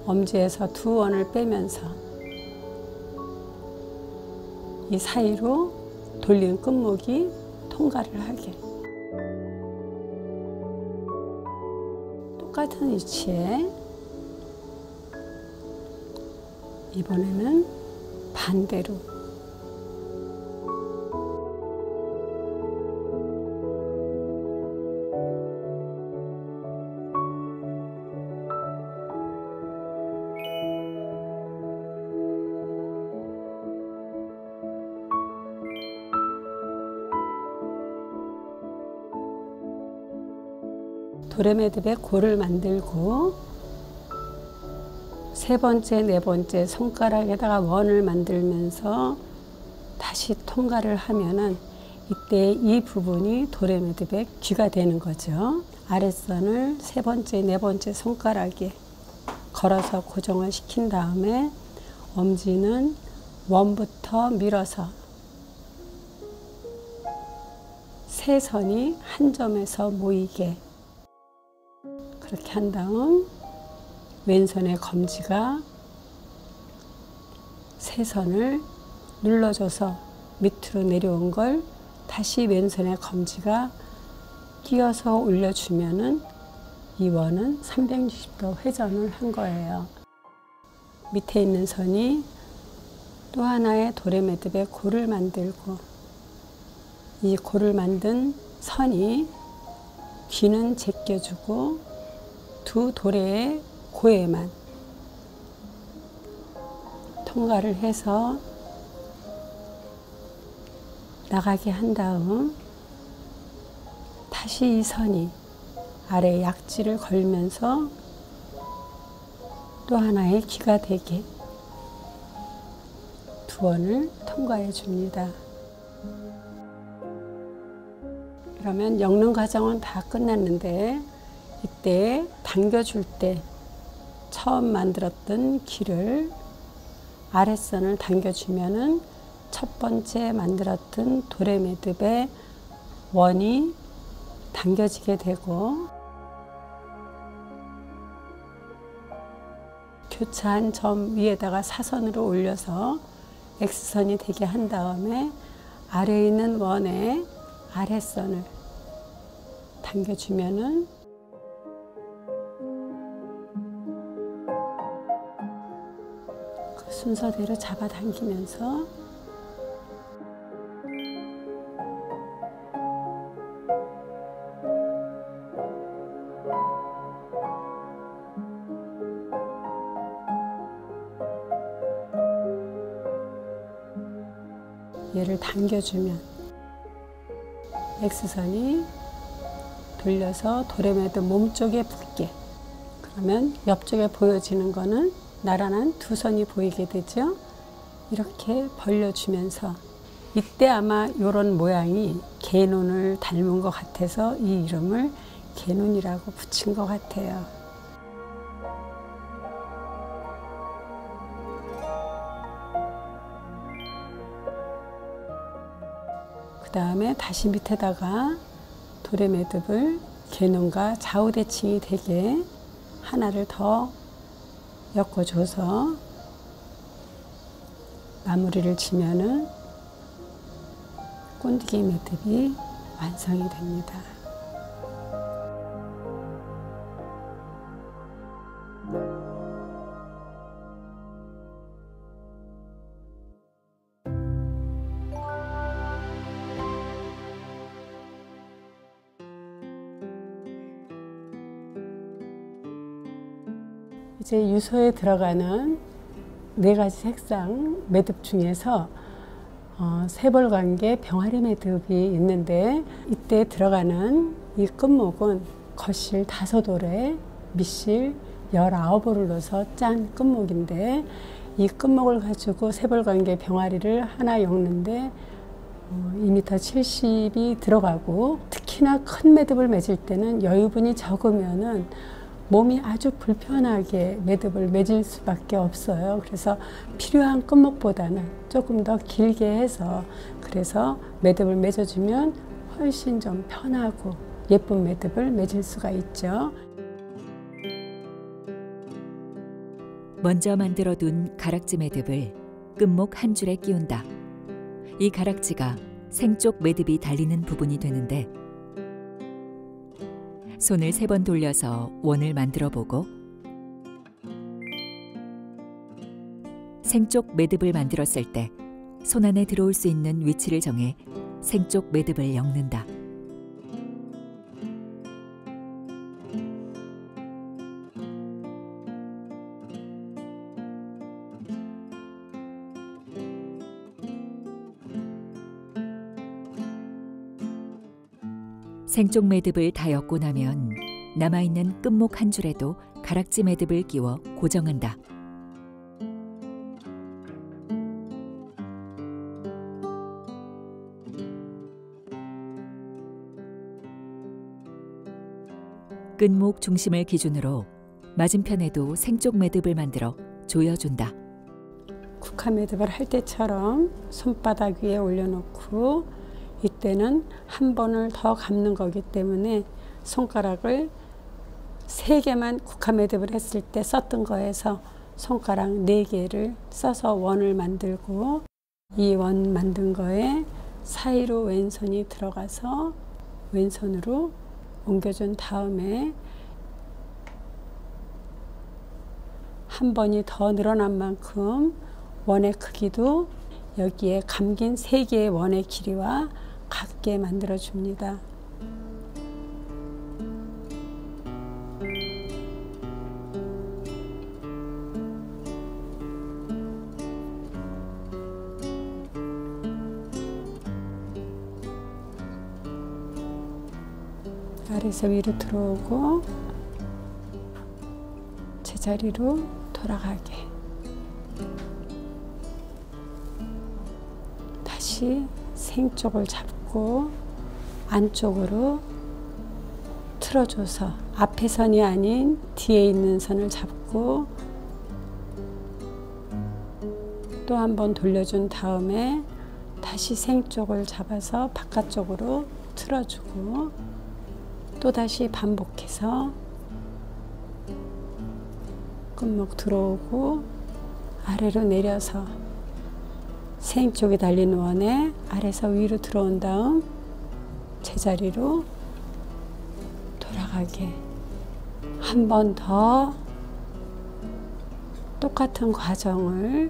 엄지에서 두 원을 빼면서 이 사이로 돌린 끝목이 통과를 하게 똑같은 위치에 이번에는 반대로 도래매듭에 골을 만들고 세 번째, 네 번째 손가락에다가 원을 만들면서 다시 통과를 하면은 이때 이 부분이 도래매듭의 귀가 되는 거죠. 아랫선을 세 번째, 네 번째 손가락에 걸어서 고정을 시킨 다음에 엄지는 원부터 밀어서 세 선이 한 점에서 모이게 그렇게 한 다음 왼손의 검지가 세 선을 눌러줘서 밑으로 내려온 걸 다시 왼손의 검지가 끼워서 올려주면은 이 원은 360도 회전을 한 거예요. 밑에 있는 선이 또 하나의 도레매듭의 골을 만들고, 이 골을 만든 선이 귀는 제껴주고 두 도래의 고에만 통과를 해서 나가게 한 다음 다시 이 선이 아래 약지를 걸면서 또 하나의 귀가 되게 두 원을 통과해 줍니다. 그러면 엮는 과정은 다 끝났는데, 이때 당겨줄 때 처음 만들었던 귀를 아랫선을 당겨주면은 첫 번째 만들었던 도레매듭의 원이 당겨지게 되고, 교차한 점 위에다가 사선으로 올려서 X선이 되게 한 다음에 아래에 있는 원의 아랫선을 당겨주면은 그 순서대로 잡아당기면서 얘를 당겨주면 X선이 돌려서 도레매듭 몸쪽에 붙게, 그러면 옆쪽에 보여지는 거는 나란한 두 선이 보이게 되죠. 이렇게 벌려주면서, 이때 아마 이런 모양이 개눈을 닮은 것 같아서 이 이름을 개눈이라고 붙인 것 같아요. 그 다음에 다시 밑에다가 도레매듭을 개눈과 좌우 대칭이 되게 하나를 더 엮어줘서 마무리를 지면은 꼰디기 매듭이 완성이 됩니다. 이제 유서에 들어가는 4가지 색상 매듭 중에서 세벌관계 병아리 매듭이 있는데, 이때 들어가는 이 끝목은 겉실 5올에 밑실 19올을 넣어서 짠 끝목인데, 이 끝목을 가지고 세벌관계 병아리를 하나 엮는데 2m70이 들어가고, 특히나 큰 매듭을 맺을 때는 여유분이 적으면은 몸이 아주 불편하게 매듭을 맺을 수밖에 없어요. 그래서 필요한 끝목보다는 조금 더 길게 해서, 그래서 매듭을 맺어주면 훨씬 좀 편하고 예쁜 매듭을 맺을 수가 있죠. 먼저 만들어둔 가락지 매듭을 끝목 한 줄에 끼운다. 이 가락지가 생쪽 매듭이 달리는 부분이 되는데, 손을 3번 돌려서 원을 만들어 보고, 생쪽 매듭을 만들었을 때 손 안에 들어올 수 있는 위치를 정해 생쪽 매듭을 엮는다. 생쪽 매듭을 다 엮고 나면 남아있는 끝목 한 줄에도 가락지 매듭을 끼워 고정한다. 끝목 중심을 기준으로 맞은편에도 생쪽 매듭을 만들어 조여준다. 국화 매듭을 할 때처럼 손바닥 위에 올려놓고, 이때는 한 번을 더 감는 거기 때문에 손가락을 3개만 국화 매듭을 했을 때 썼던 거에서 손가락 4개를 써서 원을 만들고, 이 원 만든 거에 사이로 왼손이 들어가서 왼손으로 옮겨준 다음에 한 번이 더 늘어난 만큼 원의 크기도 여기에 감긴 3개의 원의 길이와 같게 만들어 줍니다. 아래에서 위로 들어오고 제자리로 돌아가게. 다시 생쪽을 잡고 안쪽으로 틀어줘서 앞에 선이 아닌 뒤에 있는 선을 잡고 또 한 번 돌려준 다음에 다시 생쪽을 잡아서 바깥쪽으로 틀어주고 또 다시 반복해서 끝목 들어오고 아래로 내려서 생쪽에 달린 원에 아래서 위로 들어온 다음 제자리로 돌아가게. 한 번 더 똑같은 과정을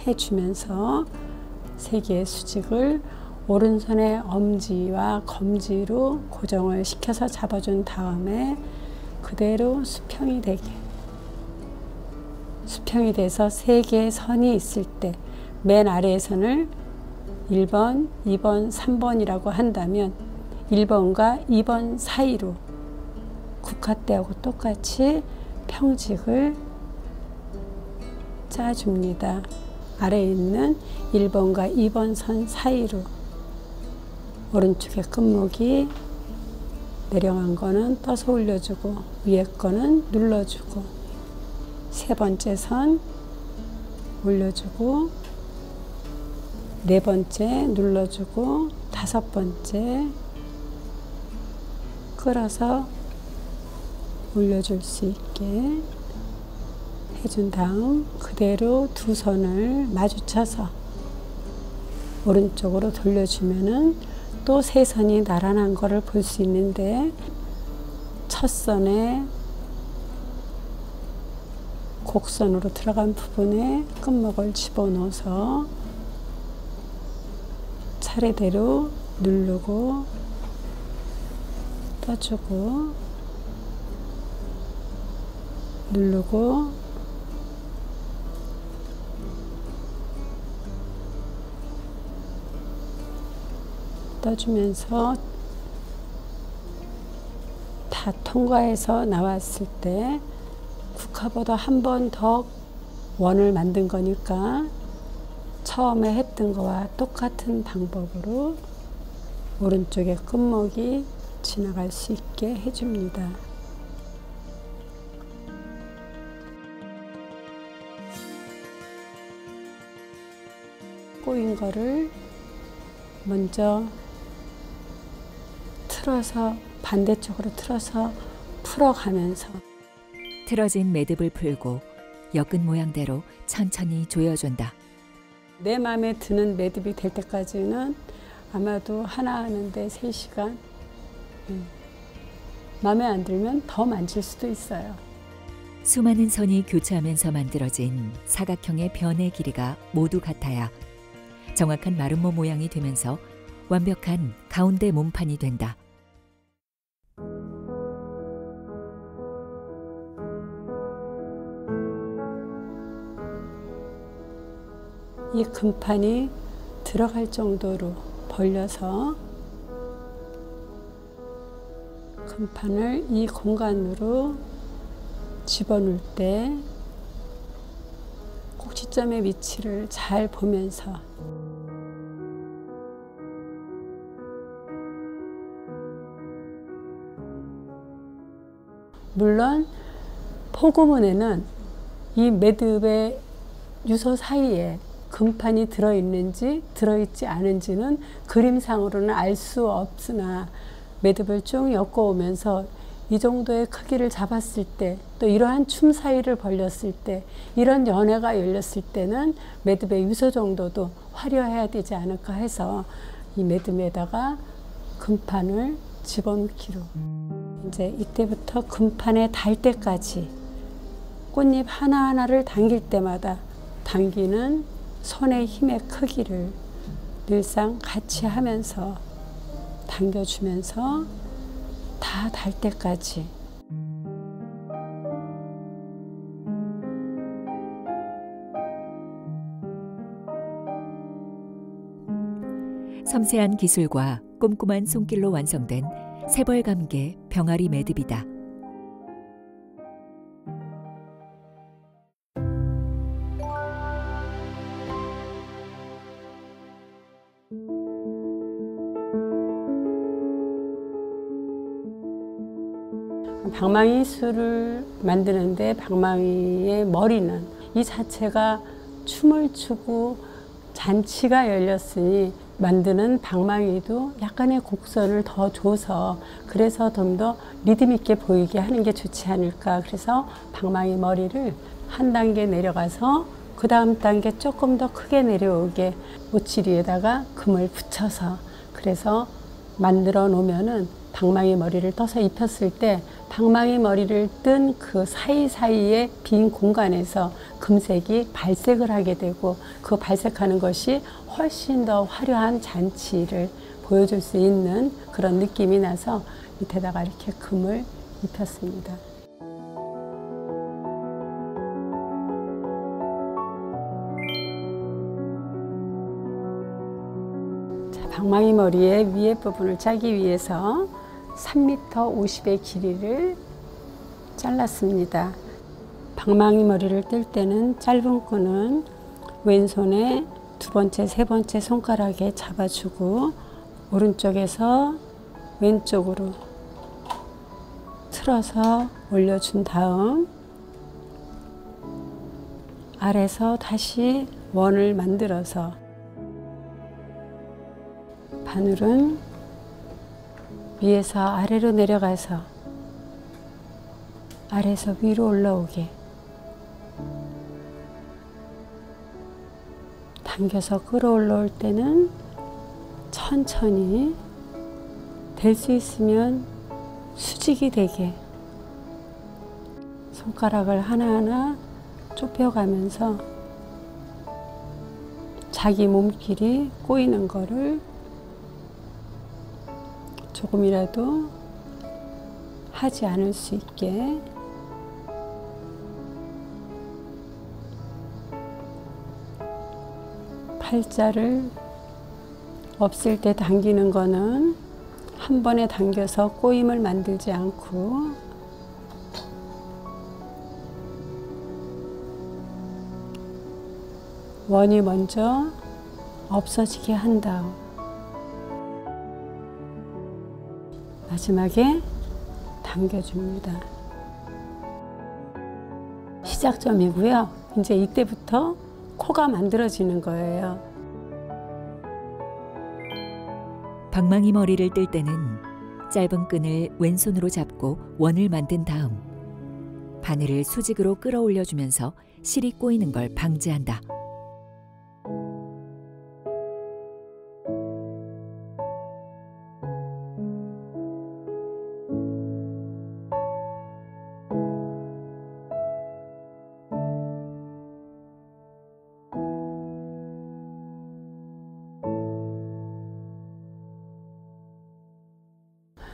해주면서 3개의 수직을 오른손의 엄지와 검지로 고정을 시켜서 잡아준 다음에 그대로 수평이 되게. 수평이 돼서 3개의 선이 있을 때 맨 아래의 선을 1번, 2번, 3번이라고 한다면 1번과 2번 사이로 국화 때하고 똑같이 평직을 짜줍니다. 아래에 있는 1번과 2번 선 사이로 오른쪽에 끝목이 내려간 거는 떠서 올려주고 위에 거는 눌러주고 3번째 선 올려주고 4번째 눌러주고 5번째 끌어서 올려줄 수 있게 해준 다음 그대로 2 손을 마주쳐서 오른쪽으로 돌려주면은 또 3선이 나란한 거를 볼 수 있는데 첫 선에 곡선으로 들어간 부분에 끝목을 집어넣어서 차례대로 누르고 떠주고 누르고 떠주면서 다 통과해서 나왔을 때 국화보다 한 번 더 원을 만든 거니까 처음에 했던 거와 똑같은 방법으로 오른쪽에 끝목이 지나갈 수 있게 해줍니다. 꼬인 거를 먼저 틀어서 반대쪽으로 틀어서 풀어가면서 틀어진 매듭을 풀고 엮은 모양대로 천천히 조여준다. 내 마음에 드는 매듭이 될 때까지는 아마도 하나 하는데 3시간. 마음에 안 들면 더 만질 수도 있어요. 수많은 선이 교차하면서 만들어진 사각형의 변의 길이가 모두 같아야 정확한 마름모 모양이 되면서 완벽한 가운데 몸판이 된다. 이 금판이 들어갈 정도로 벌려서 금판을 이 공간으로 집어넣을 때 꼭지점의 위치를 잘 보면서 물론 포구문에는 이 매듭의 유서 사이에 금판이 들어있는지 들어있지 않은지는 그림상으로는 알 수 없으나 매듭을 쭉 엮어오면서 이 정도의 크기를 잡았을 때, 또 이러한 춤 사이를 벌렸을 때, 이런 연회가 열렸을 때는 매듭의 유서 정도도 화려해야 되지 않을까 해서 이 매듭에다가 금판을 집어넣기로. 이제 이때부터 금판에 달 때까지 꽃잎 하나하나를 당길 때마다 당기는 손의 힘의 크기를 늘상 같이 하면서 당겨주면서 다 달 때까지. 섬세한 기술과 꼼꼼한 손길로 완성된 세벌감개 병아리 매듭이다. 방망이술을 만드는데 방망이의 머리는 이 자체가 춤을 추고 잔치가 열렸으니 만드는 방망이도 약간의 곡선을 더 줘서 그래서 좀 더 리듬 있게 보이게 하는 게 좋지 않을까. 그래서 방망이 머리를 한 단계 내려가서 그 다음 단계 조금 더 크게 내려오게 모치리에다가 금을 붙여서 그래서 만들어 놓으면은 방망이 머리를 떠서 입혔을 때 방망이 머리를 뜬 그 사이사이의 빈 공간에서 금색이 발색을 하게 되고 그 발색하는 것이 훨씬 더 화려한 잔치를 보여줄 수 있는 그런 느낌이 나서 밑에다가 이렇게 금을 입혔습니다. 자, 방망이 머리의 위에 부분을 짜기 위해서 3m 50의 길이를 잘랐습니다. 방망이 머리를 뜰 때는 짧은 끈은 왼손에 두 번째, 세 번째 손가락에 잡아주고 오른쪽에서 왼쪽으로 틀어서 올려준 다음 아래서 다시 원을 만들어서 바늘은 위에서 아래로 내려가서 아래에서 위로 올라오게 당겨서 끌어올라올 때는 천천히 될 수 있으면 수직이 되게 손가락을 하나하나 좁혀가면서 자기 몸길이 꼬이는 거를 조금이라도 하지 않을 수 있게 팔자를 없을 때 당기는 거는 한 번에 당겨서 꼬임을 만들지 않고 원이 먼저 없어지게 한 다음 마지막에 당겨줍니다. 시작점이고요. 이제 이때부터 코가 만들어지는 거예요. 방망이 머리를 뜰 때는 짧은 끈을 왼손으로 잡고 원을 만든 다음 바늘을 수직으로 끌어올려주면서 실이 꼬이는 걸 방지한다.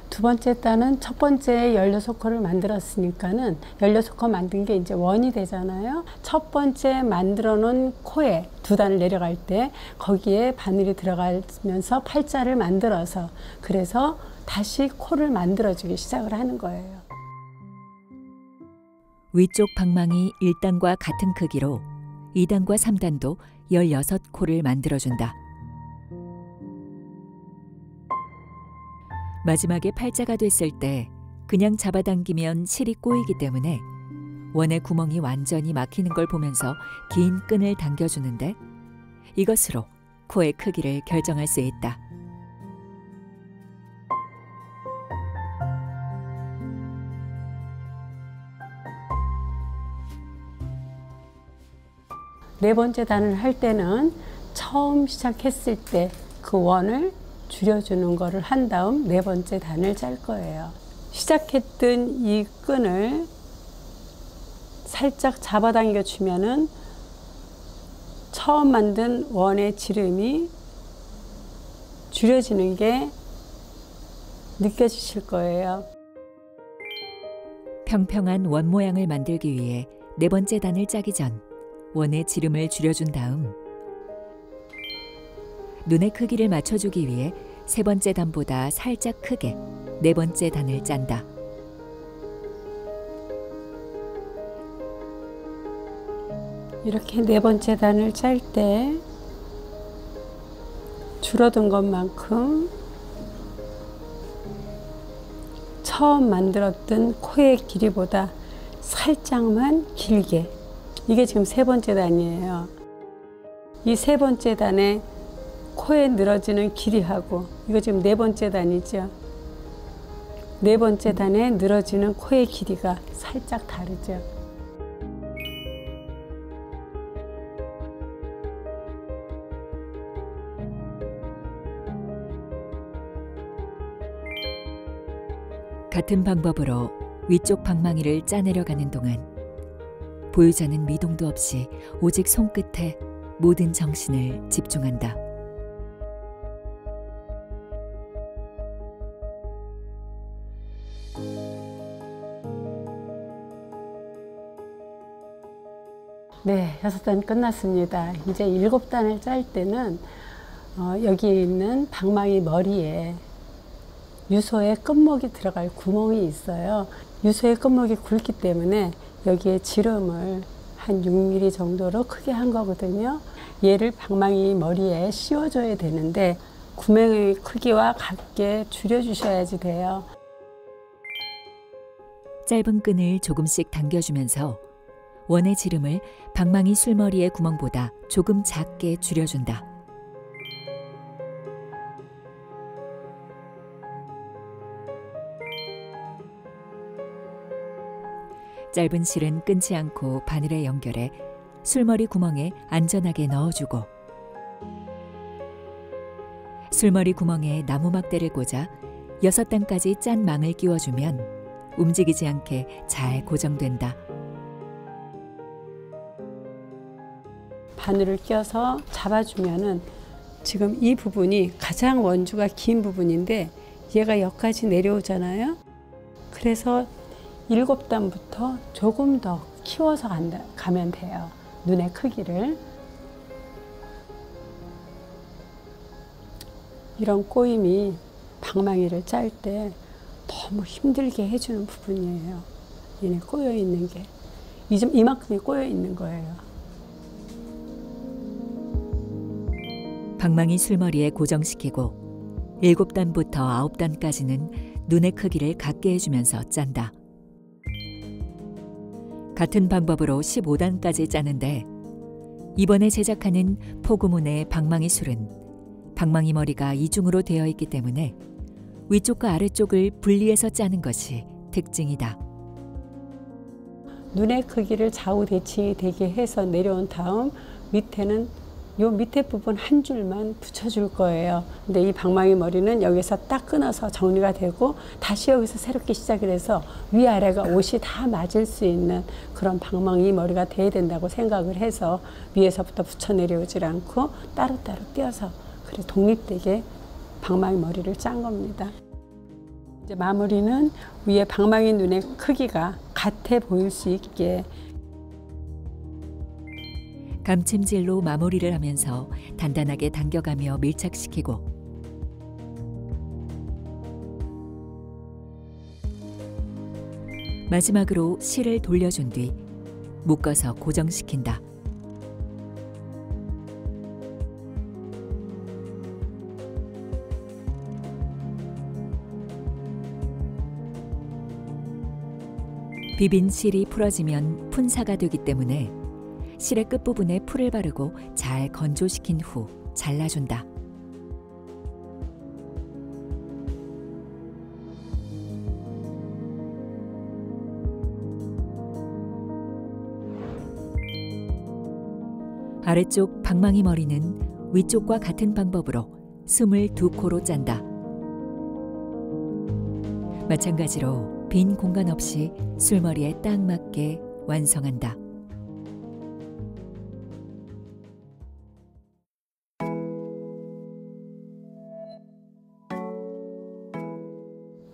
두 번째 단은 첫 번째 16코를 만들었으니까는 16코 만든 게 이제 원이 되잖아요. 첫 번째 만들어 놓은 코에 두 단을 내려갈 때 거기에 바늘이 들어가면서 팔자를 만들어서 그래서 다시 코를 만들어주기 시작을 하는 거예요. 위쪽 방망이 1단과 같은 크기로 2단과 3단도 16코를 만들어준다. 마지막에 팔자가 됐을 때 그냥 잡아당기면 실이 꼬이기 때문에 원의 구멍이 완전히 막히는 걸 보면서 긴 끈을 당겨주는데 이것으로 코의 크기를 결정할 수 있다. 네 번째 단을 할 때는 처음 시작했을 때 그 원을 줄여주는 거를 한 다음 네 번째 단을 짤 거예요. 시작했던 이 끈을 살짝 잡아당겨 주면은 처음 만든 원의 지름이 줄여지는 게 느껴지실 거예요. 평평한 원 모양을 만들기 위해 네 번째 단을 짜기 전 원의 지름을 줄여준 다음 눈의 크기를 맞춰주기 위해 세 번째 단보다 살짝 크게 네 번째 단을 짠다. 이렇게 네 번째 단을 짤 때 줄어든 것만큼 처음 만들었던 코의 길이보다 살짝만 길게, 이게 지금 세 번째 단이에요. 이 세 번째 단에 코에 늘어지는 길이하고, 이거 지금 네 번째 단이죠. 네 번째 단에 늘어지는 코의 길이가 살짝 다르죠. 같은 방법으로 위쪽 방망이를 짜내려가는 동안 보유자는 미동도 없이 오직 손끝에 모든 정신을 집중한다. 네, 6단 끝났습니다. 이제 7단을 짤 때는 여기 있는 방망이 머리에 유소의 끝목이 들어갈 구멍이 있어요. 유소의 끝목이 굵기 때문에 여기에 지름을 한 6mm 정도로 크게 한 거거든요. 얘를 방망이 머리에 씌워줘야 되는데 구멍의 크기와 같게 줄여주셔야지 돼요. 짧은 끈을 조금씩 당겨주면서 원의 지름을 방망이 술머리의 구멍보다 조금 작게 줄여준다. 짧은 실은 끊지 않고 바늘에 연결해 술머리 구멍에 안전하게 넣어주고 술머리 구멍에 나무 막대를 꽂아 6단까지 짠 망을 끼워주면 움직이지 않게 잘 고정된다. 바늘을 껴서 잡아주면은 지금 이 부분이 가장 원주가 긴 부분인데 얘가 여기까지 내려오잖아요. 그래서 7단부터 조금 더 키워서 가면 돼요. 눈의 크기를. 이런 꼬임이 방망이를 짤 때 너무 힘들게 해주는 부분이에요. 얘네 꼬여 있는 게. 이만큼이 꼬여 있는 거예요. 방망이 술머리에 고정시키고 7단부터 9단까지는 눈의 크기를 갖게 해주면서 짠다. 같은 방법으로 15단까지 짜는데 이번에 제작하는 포구문의 방망이 술은 방망이 머리가 이중으로 되어 있기 때문에 위쪽과 아래쪽을 분리해서 짜는 것이 특징이다. 눈의 크기를 좌우 대칭이 되게 해서 내려온 다음 밑에는 요 밑에 부분 한 줄만 붙여줄 거예요. 근데 이 방망이 머리는 여기서 딱 끊어서 정리가 되고 다시 여기서 새롭게 시작을 해서 위아래가 옷이 다 맞을 수 있는 그런 방망이 머리가 돼야 된다고 생각을 해서 위에서부터 붙여 내려오질 않고 따로따로 띄어서 그래 독립되게 방망이 머리를 짠 겁니다. 이제 마무리는 위에 방망이 눈의 크기가 같아 보일 수 있게 감침질로 마무리를 하면서 단단하게 당겨가며 밀착시키고 마지막으로 실을 돌려준 뒤 묶어서 고정시킨다. 비빈 실이 풀어지면 fun사가 되기 때문에 실의 끝부분에 풀을 바르고 잘 건조시킨 후 잘라준다. 아래쪽 방망이 머리는 위쪽과 같은 방법으로 22코로 짠다. 마찬가지로 빈 공간 없이 술머리에 딱 맞게 완성한다.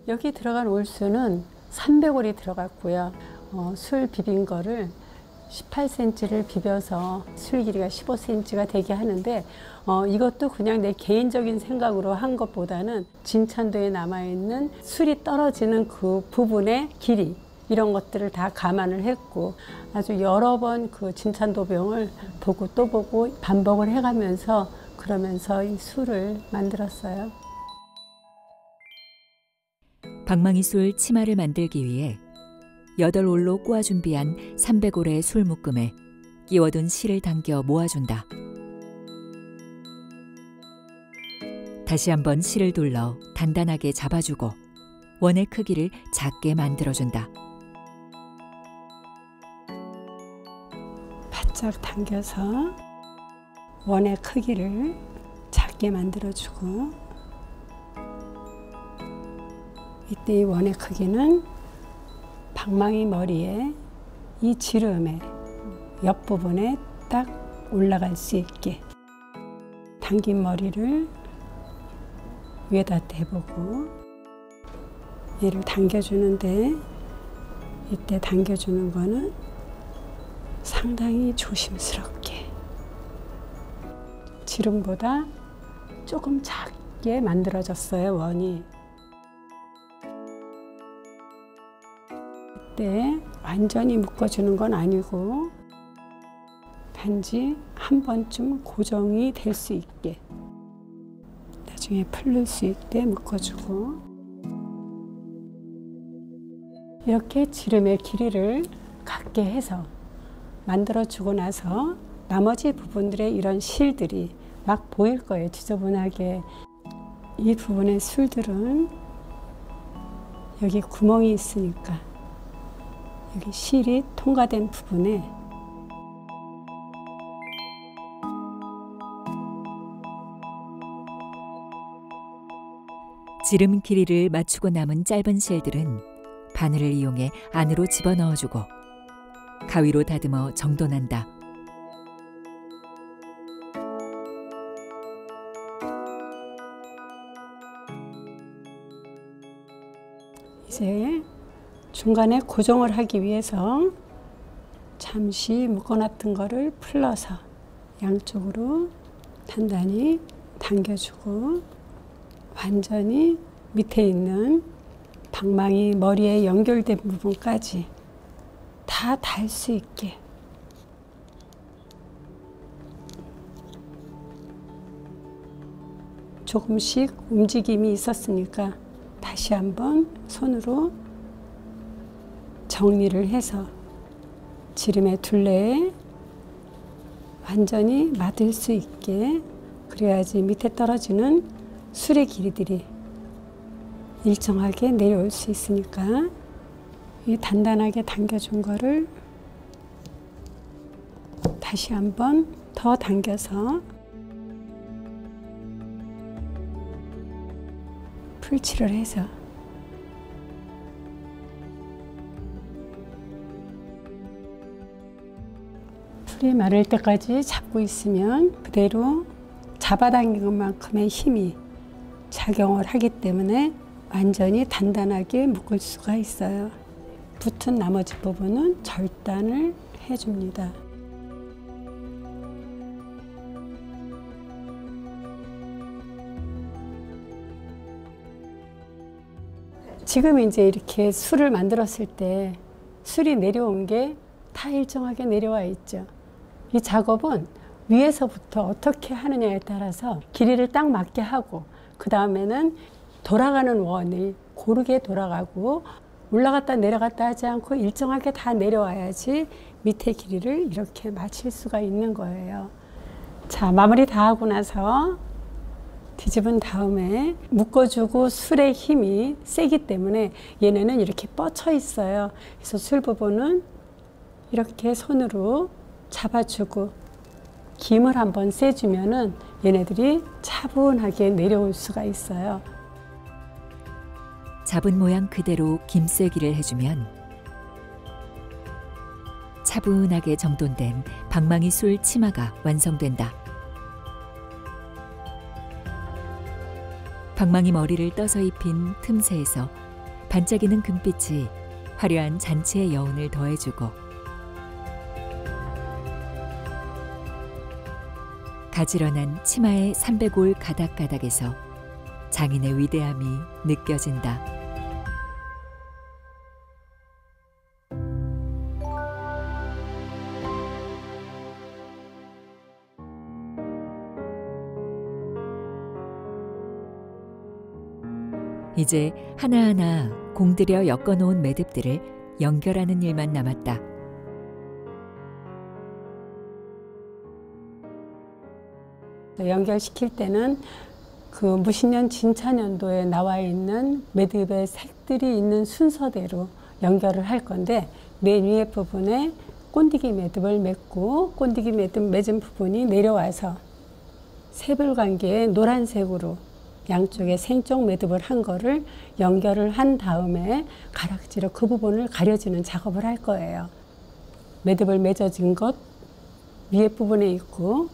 여기 들어간 올수는 300올이 들어갔고요. 술 비빈 거를 18cm를 비벼서 술 길이가 15cm가 되게 하는데 이것도 그냥 내 개인적인 생각으로 한 것보다는 진찬도에 남아있는 술이 떨어지는 그 부분의 길이 이런 것들을 다 감안을 했고 아주 여러 번 그 진찬도병을 보고 또 보고 반복을 해가면서 그러면서 이 술을 만들었어요. 방망이술 치마를 만들기 위해 8올로 꼬아 준비한 300올의 술 묶음에 끼워둔 실을 당겨 모아준다. 다시 한번 실을 둘러 단단하게 잡아주고 원의 크기를 작게 만들어준다. 바짝 당겨서 원의 크기를 작게 만들어주고 이때 이 원의 크기는 방망이 머리에 이 지름의 옆부분에 딱 올라갈 수 있게 당긴 머리를 위에다 대보고 얘를 당겨주는데 이때 당겨주는 거는 상당히 조심스럽게 지름보다 조금 작게 만들어졌어요, 원이. 이때 완전히 묶어주는 건 아니고 단지 한 번쯤 고정이 될 수 있게 나중에 풀릴 수 있게 묶어주고 이렇게 지름의 길이를 갖게 해서 만들어주고 나서 나머지 부분들의 이런 실들이 막 보일 거예요, 지저분하게. 이 부분의 술들은 여기 구멍이 있으니까 여기 실이 통과된 부분에 지름 길이를 맞추고 남은 짧은 실들은 바늘을 이용해 안으로 집어넣어주고 가위로 다듬어 정돈한다. 이제 중간에 고정을 하기 위해서 잠시 묶어놨던 거를 풀러서 양쪽으로 단단히 당겨주고 완전히 밑에 있는 방망이 머리에 연결된 부분까지 다 닿을 수 있게 조금씩 움직임이 있었으니까 다시 한번 손으로 정리를 해서 지름의 둘레에 완전히 맞을 수 있게 그래야지 밑에 떨어지는 술의 길이들이 일정하게 내려올 수 있으니까 이 단단하게 당겨준 거를 다시 한번 더 당겨서 풀칠을 해서 풀이 마를 때까지 잡고 있으면 그대로 잡아당긴 것만큼의 힘이 작용을 하기 때문에 완전히 단단하게 묶을 수가 있어요. 붙은 나머지 부분은 절단을 해줍니다. 지금 이제 이렇게 술을 만들었을 때 술이 내려온 게 다 일정하게 내려와 있죠. 이 작업은 위에서부터 어떻게 하느냐에 따라서 길이를 딱 맞게 하고 그 다음에는 돌아가는 원이 고르게 돌아가고 올라갔다 내려갔다 하지 않고 일정하게 다 내려와야지 밑에 길이를 이렇게 맞출 수가 있는 거예요. 자, 마무리 다 하고 나서 뒤집은 다음에 묶어주고 술의 힘이 세기 때문에 얘네는 이렇게 뻗쳐 있어요. 그래서 술 부분은 이렇게 손으로 잡아주고 김을 한번 쐬주면은 얘네들이 차분하게 내려올 수가 있어요. 잡은 모양 그대로 김쐐기를 해주면 차분하게 정돈된 방망이 술 치마가 완성된다. 방망이 머리를 떠서 입힌 틈새에서 반짝이는 금빛이 화려한 잔치의 여운을 더해주고 가지런한 치마의 300올 가닥가닥에서 장인의 위대함이 느껴진다. 이제 하나하나 공들여 엮어놓은 매듭들을 연결하는 일만 남았다. 연결시킬 때는 그 무신년 진차년도에 나와 있는 매듭의 색들이 있는 순서대로 연결을 할 건데, 맨 위에 부분에 꼰디기 매듭을 맺고 꼰디기 매듭 맺은 부분이 내려와서 세불관계의 노란색으로 양쪽에 생쪽 매듭을 한 거를 연결을 한 다음에 가락지로 그 부분을 가려주는 작업을 할 거예요. 매듭을 맺어진 것 위에 부분에 있고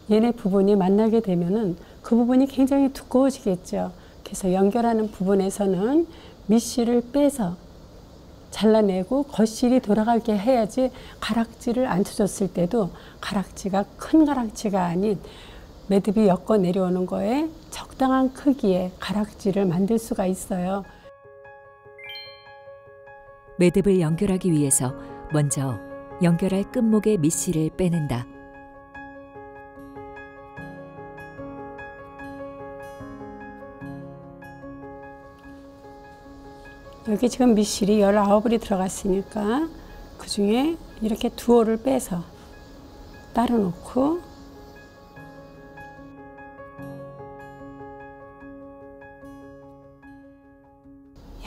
얘네 부분이 만나게 되면은 그 부분이 굉장히 두꺼워지겠죠. 그래서 연결하는 부분에서는 밑실을 빼서 잘라내고 겉실이 돌아가게 해야지 가락지를 앉혀줬을 때도 가락지가 큰 가락지가 아닌 매듭이 엮어 내려오는 거에 적당한 크기의 가락지를 만들 수가 있어요. 매듭을 연결하기 위해서 먼저 연결할 끝목의 밑실을 빼낸다. 여기 지금 밑실이 19올이 들어갔으니까 그 중에 이렇게 2올을 빼서 따로 놓고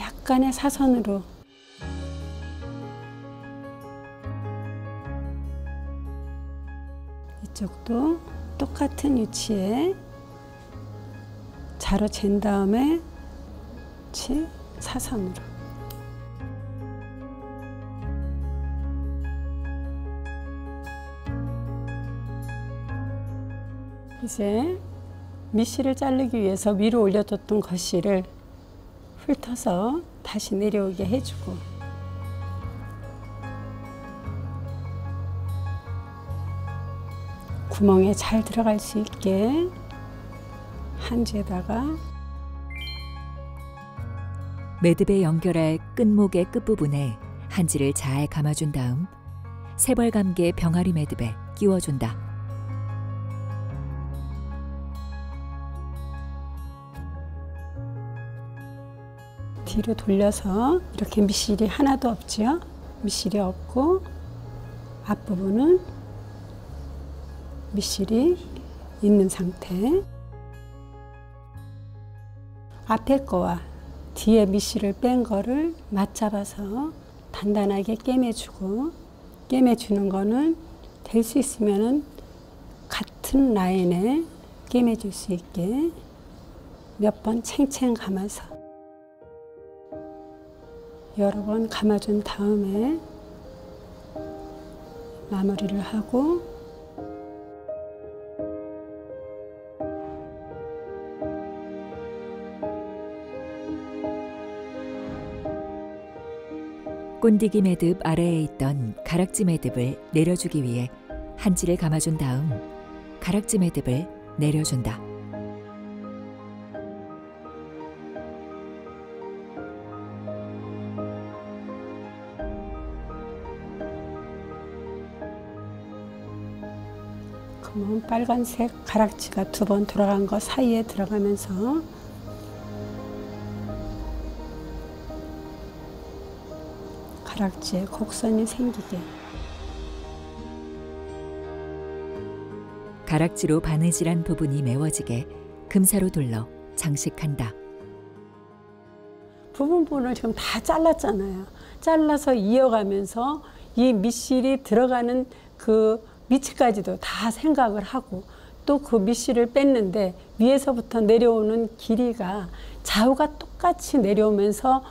약간의 사선으로 이쪽도 똑같은 위치에 자로 잰 다음에 사선으로 이제 밑실을 자르기 위해서 위로 올려뒀던 겉실을 훑어서 다시 내려오게 해주고 구멍에 잘 들어갈 수 있게 한지에다가 매듭에 연결할 끝목의 끝부분에 한지를 잘 감아준 다음 세벌감개 병아리 매듭에 끼워준다. 뒤로 돌려서 이렇게 밑실이 하나도 없지요? 밑실이 없고 앞부분은 밑실이 있는 상태. 앞에 거와 뒤에 밑실을 뺀 거를 맞잡아서 단단하게 꿰매주고, 꿰매주는 거는 될 수 있으면은 같은 라인에 꿰매줄 수 있게 몇 번 챙챙 감아서 여러 번 감아준 다음에 마무리를 하고 꼰디기 매듭 아래에 있던 가락지 매듭을 내려주기 위해 한지를 감아준 다음 가락지 매듭을 내려준다. 그러면 빨간색 가락지가 2번 돌아간 거 사이에 들어가면서 가락지에 곡선이 생기게. 가락지로 바느질한 부분이 메워지게 금사로 둘러 장식한다. 부분을 지금 다 잘랐잖아요. 잘라서 이어가면서 이 밑실이 들어가는 그 밑까지도 다 생각을 하고 또 그 밑실을 뺐는데 위에서부터 내려오는 길이가 좌우가 똑같이 내려오면서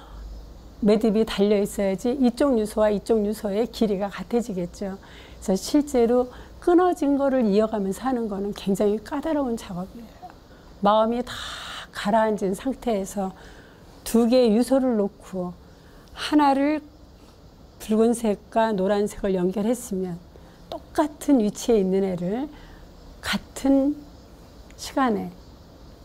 매듭이 달려 있어야지 이쪽 유소와 이쪽 유소의 길이가 같아지겠죠. 그래서 실제로 끊어진 거를 이어가면서 하는 거는 굉장히 까다로운 작업이에요. 마음이 다 가라앉은 상태에서 두 개의 유소를 놓고 하나를 붉은색과 노란색을 연결했으면 똑같은 위치에 있는 애를 같은 시간에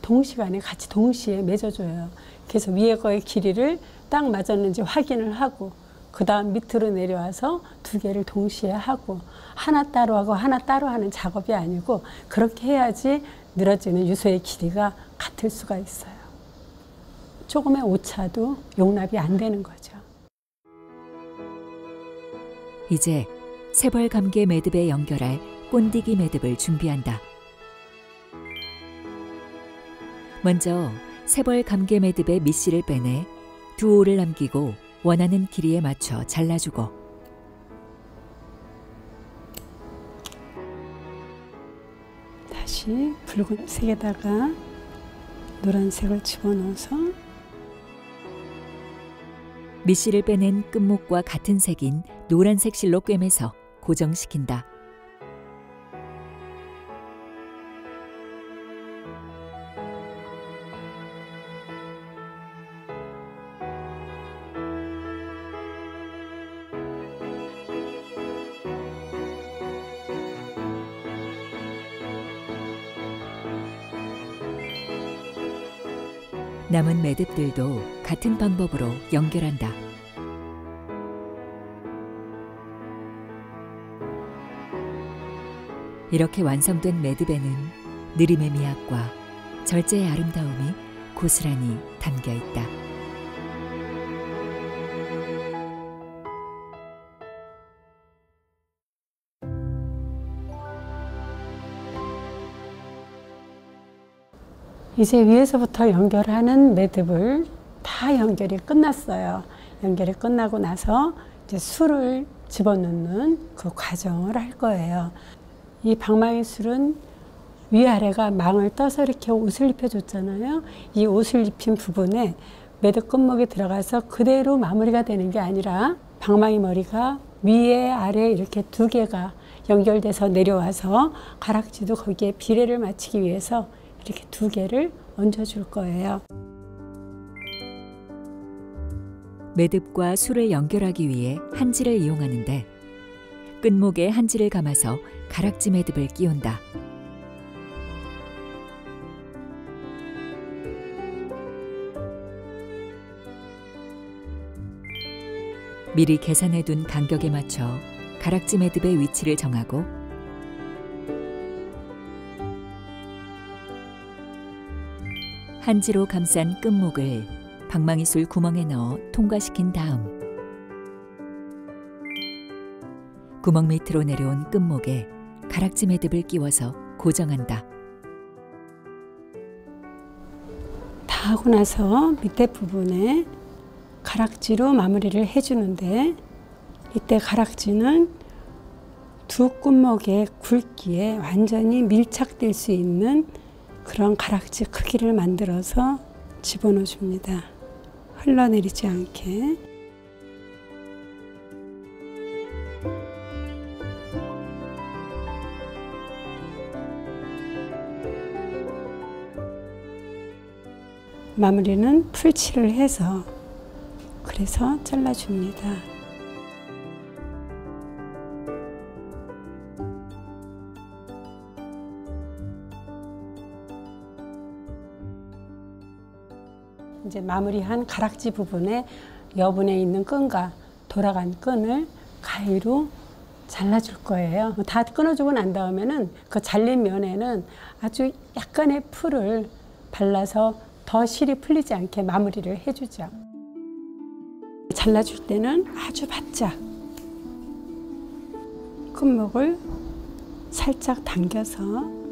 동시간에 같이 동시에 맺어줘요. 그래서 위에 거의 길이를 딱 맞았는지 확인을 하고 그 다음 밑으로 내려와서 두 개를 동시에 하고 하나 따로 하고 하나 따로 하는 작업이 아니고 그렇게 해야지 늘어지는 유소의 길이가 같을 수가 있어요. 조금의 오차도 용납이 안 되는 거죠. 이제 세벌 감개 매듭에 연결할 꼰디기 매듭을 준비한다. 먼저 세벌 감개 매듭의 밑실을 빼내 두 올을 남기고 원하는 길이에 맞춰 잘라주고 다시 붉은색에다가 노란색을 집어넣어서 밑실을 빼낸 끝목과 같은 색인 노란색 실로 꿰매서 고정시킨다. 남은 매듭들도 같은 방법으로 연결한다. 이렇게 완성된 매듭에는 느림의 미학과 절제의 아름다움이 고스란히 담겨 있다. 이제 위에서부터 연결하는 매듭을 다 연결이 끝났어요. 연결이 끝나고 나서 이제 술을 집어넣는 그 과정을 할 거예요. 이 방망이 술은 위아래가 망을 떠서 이렇게 옷을 입혀줬잖아요. 이 옷을 입힌 부분에 매듭 끝목이 들어가서 그대로 마무리가 되는 게 아니라 방망이 머리가 위에 아래 이렇게 두 개가 연결돼서 내려와서 가락지도 거기에 비례를 맞추기 위해서 이렇게 두 개를 얹어줄 거예요. 매듭과 술을 연결하기 위해 한지를 이용하는데 끝목에 한지를 감아서 가락지 매듭을 끼운다. 미리 계산해둔 간격에 맞춰 가락지 매듭의 위치를 정하고 한지로 감싼 끝목을 방망이술 구멍에 넣어 통과시킨 다음 구멍 밑으로 내려온 끝목에 가락지 매듭을 끼워서 고정한다. 다 하고 나서 밑에 부분에 가락지로 마무리를 해주는데 이때 가락지는 두 끝목의 굵기에 완전히 밀착될 수 있는 그런 가락지 크기를 만들어서 집어넣어 줍니다. 흘러내리지 않게. 마무리는 풀칠을 해서 그래서 잘라줍니다. 이제 마무리한 가락지 부분에 여분에 있는 끈과 돌아간 끈을 가위로 잘라줄 거예요. 다 끊어주고 난 다음에는 그 잘린 면에는 아주 약간의 풀을 발라서 더 실이 풀리지 않게 마무리를 해주죠. 잘라줄 때는 아주 바짝 끝목을 살짝 당겨서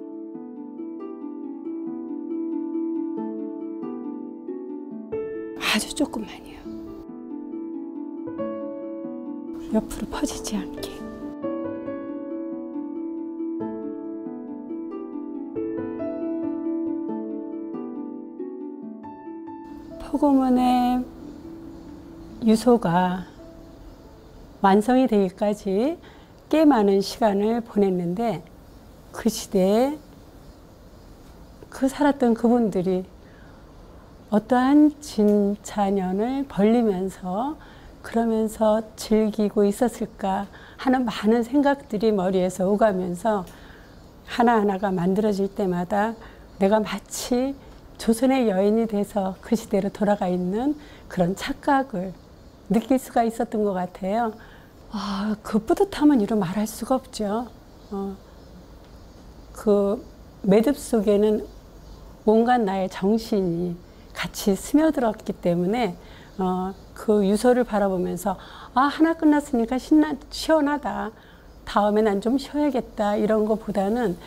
아주 조금만요. 옆으로 퍼지지 않게. 포구문의 유소가 완성이 되기까지 꽤 많은 시간을 보냈는데 그 시대에 그 살았던 그분들이 어떠한 진차년을 벌리면서 그러면서 즐기고 있었을까 하는 많은 생각들이 머리에서 오가면서 하나하나가 만들어질 때마다 내가 마치 조선의 여인이 돼서 그 시대로 돌아가 있는 그런 착각을 느낄 수가 있었던 것 같아요. 그 뿌듯함은 이루 말할 수가 없죠. 그 매듭 속에는 온갖 나의 정신이 같이 스며들었기 때문에 그 유서를 바라보면서 하나 끝났으니까 시원하다. 다음에 난 좀 쉬어야겠다. 이런 것보다는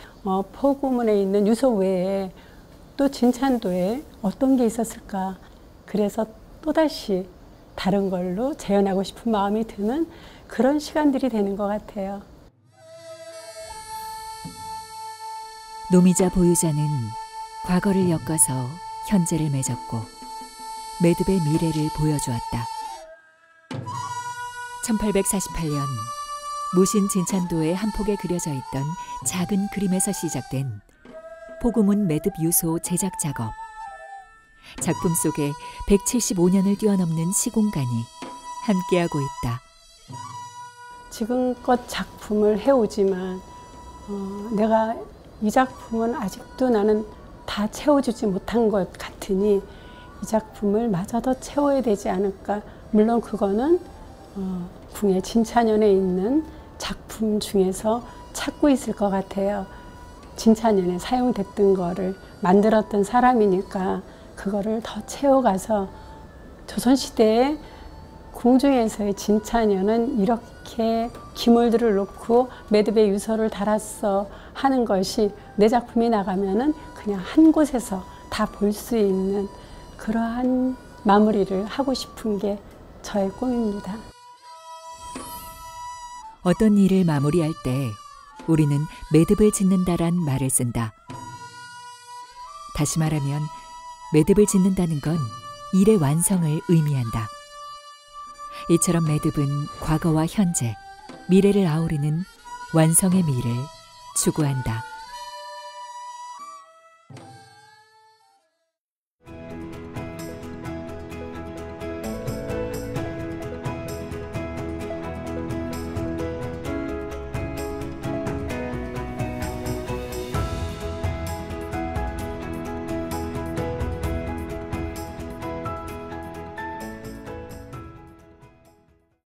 포구문에 있는 유서 외에 또 진찬도에 어떤 게 있었을까. 그래서 또다시 다른 걸로 재현하고 싶은 마음이 드는 그런 시간들이 되는 것 같아요. 노미자 보유자는 과거를 엮어서 현재를 맺었고 매듭의 미래를 보여주었다. 1848년 무신 진찬도의 한 폭에 그려져 있던 작은 그림에서 시작된 포구문 매듭 유소 제작 작업. 작품 속에 175년을 뛰어넘는 시공간이 함께하고 있다. 지금껏 작품을 해오지만 내가 이 작품은 아직도 나는 다 채워주지 못한 것 같으니 이 작품을 마저 더 채워야 되지 않을까. 물론 그거는 궁예 진찬연에 있는 작품 중에서 찾고 있을 것 같아요. 진찬연에 사용됐던 거를 만들었던 사람이니까 그거를 더 채워가서 조선시대에 궁중에서의 진찬연은 이렇게 기물들을 놓고 매듭에 유서를 달았어 하는 것이 내 작품이 나가면은 그냥 한 곳에서 다 볼 수 있는 그러한 마무리를 하고 싶은 게 저의 꿈입니다. 어떤 일을 마무리할 때 우리는 매듭을 짓는다란 말을 쓴다. 다시 말하면 매듭을 짓는다는 건 일의 완성을 의미한다. 이처럼 매듭은 과거와 현재, 미래를 아우르는 완성의 미를 추구한다.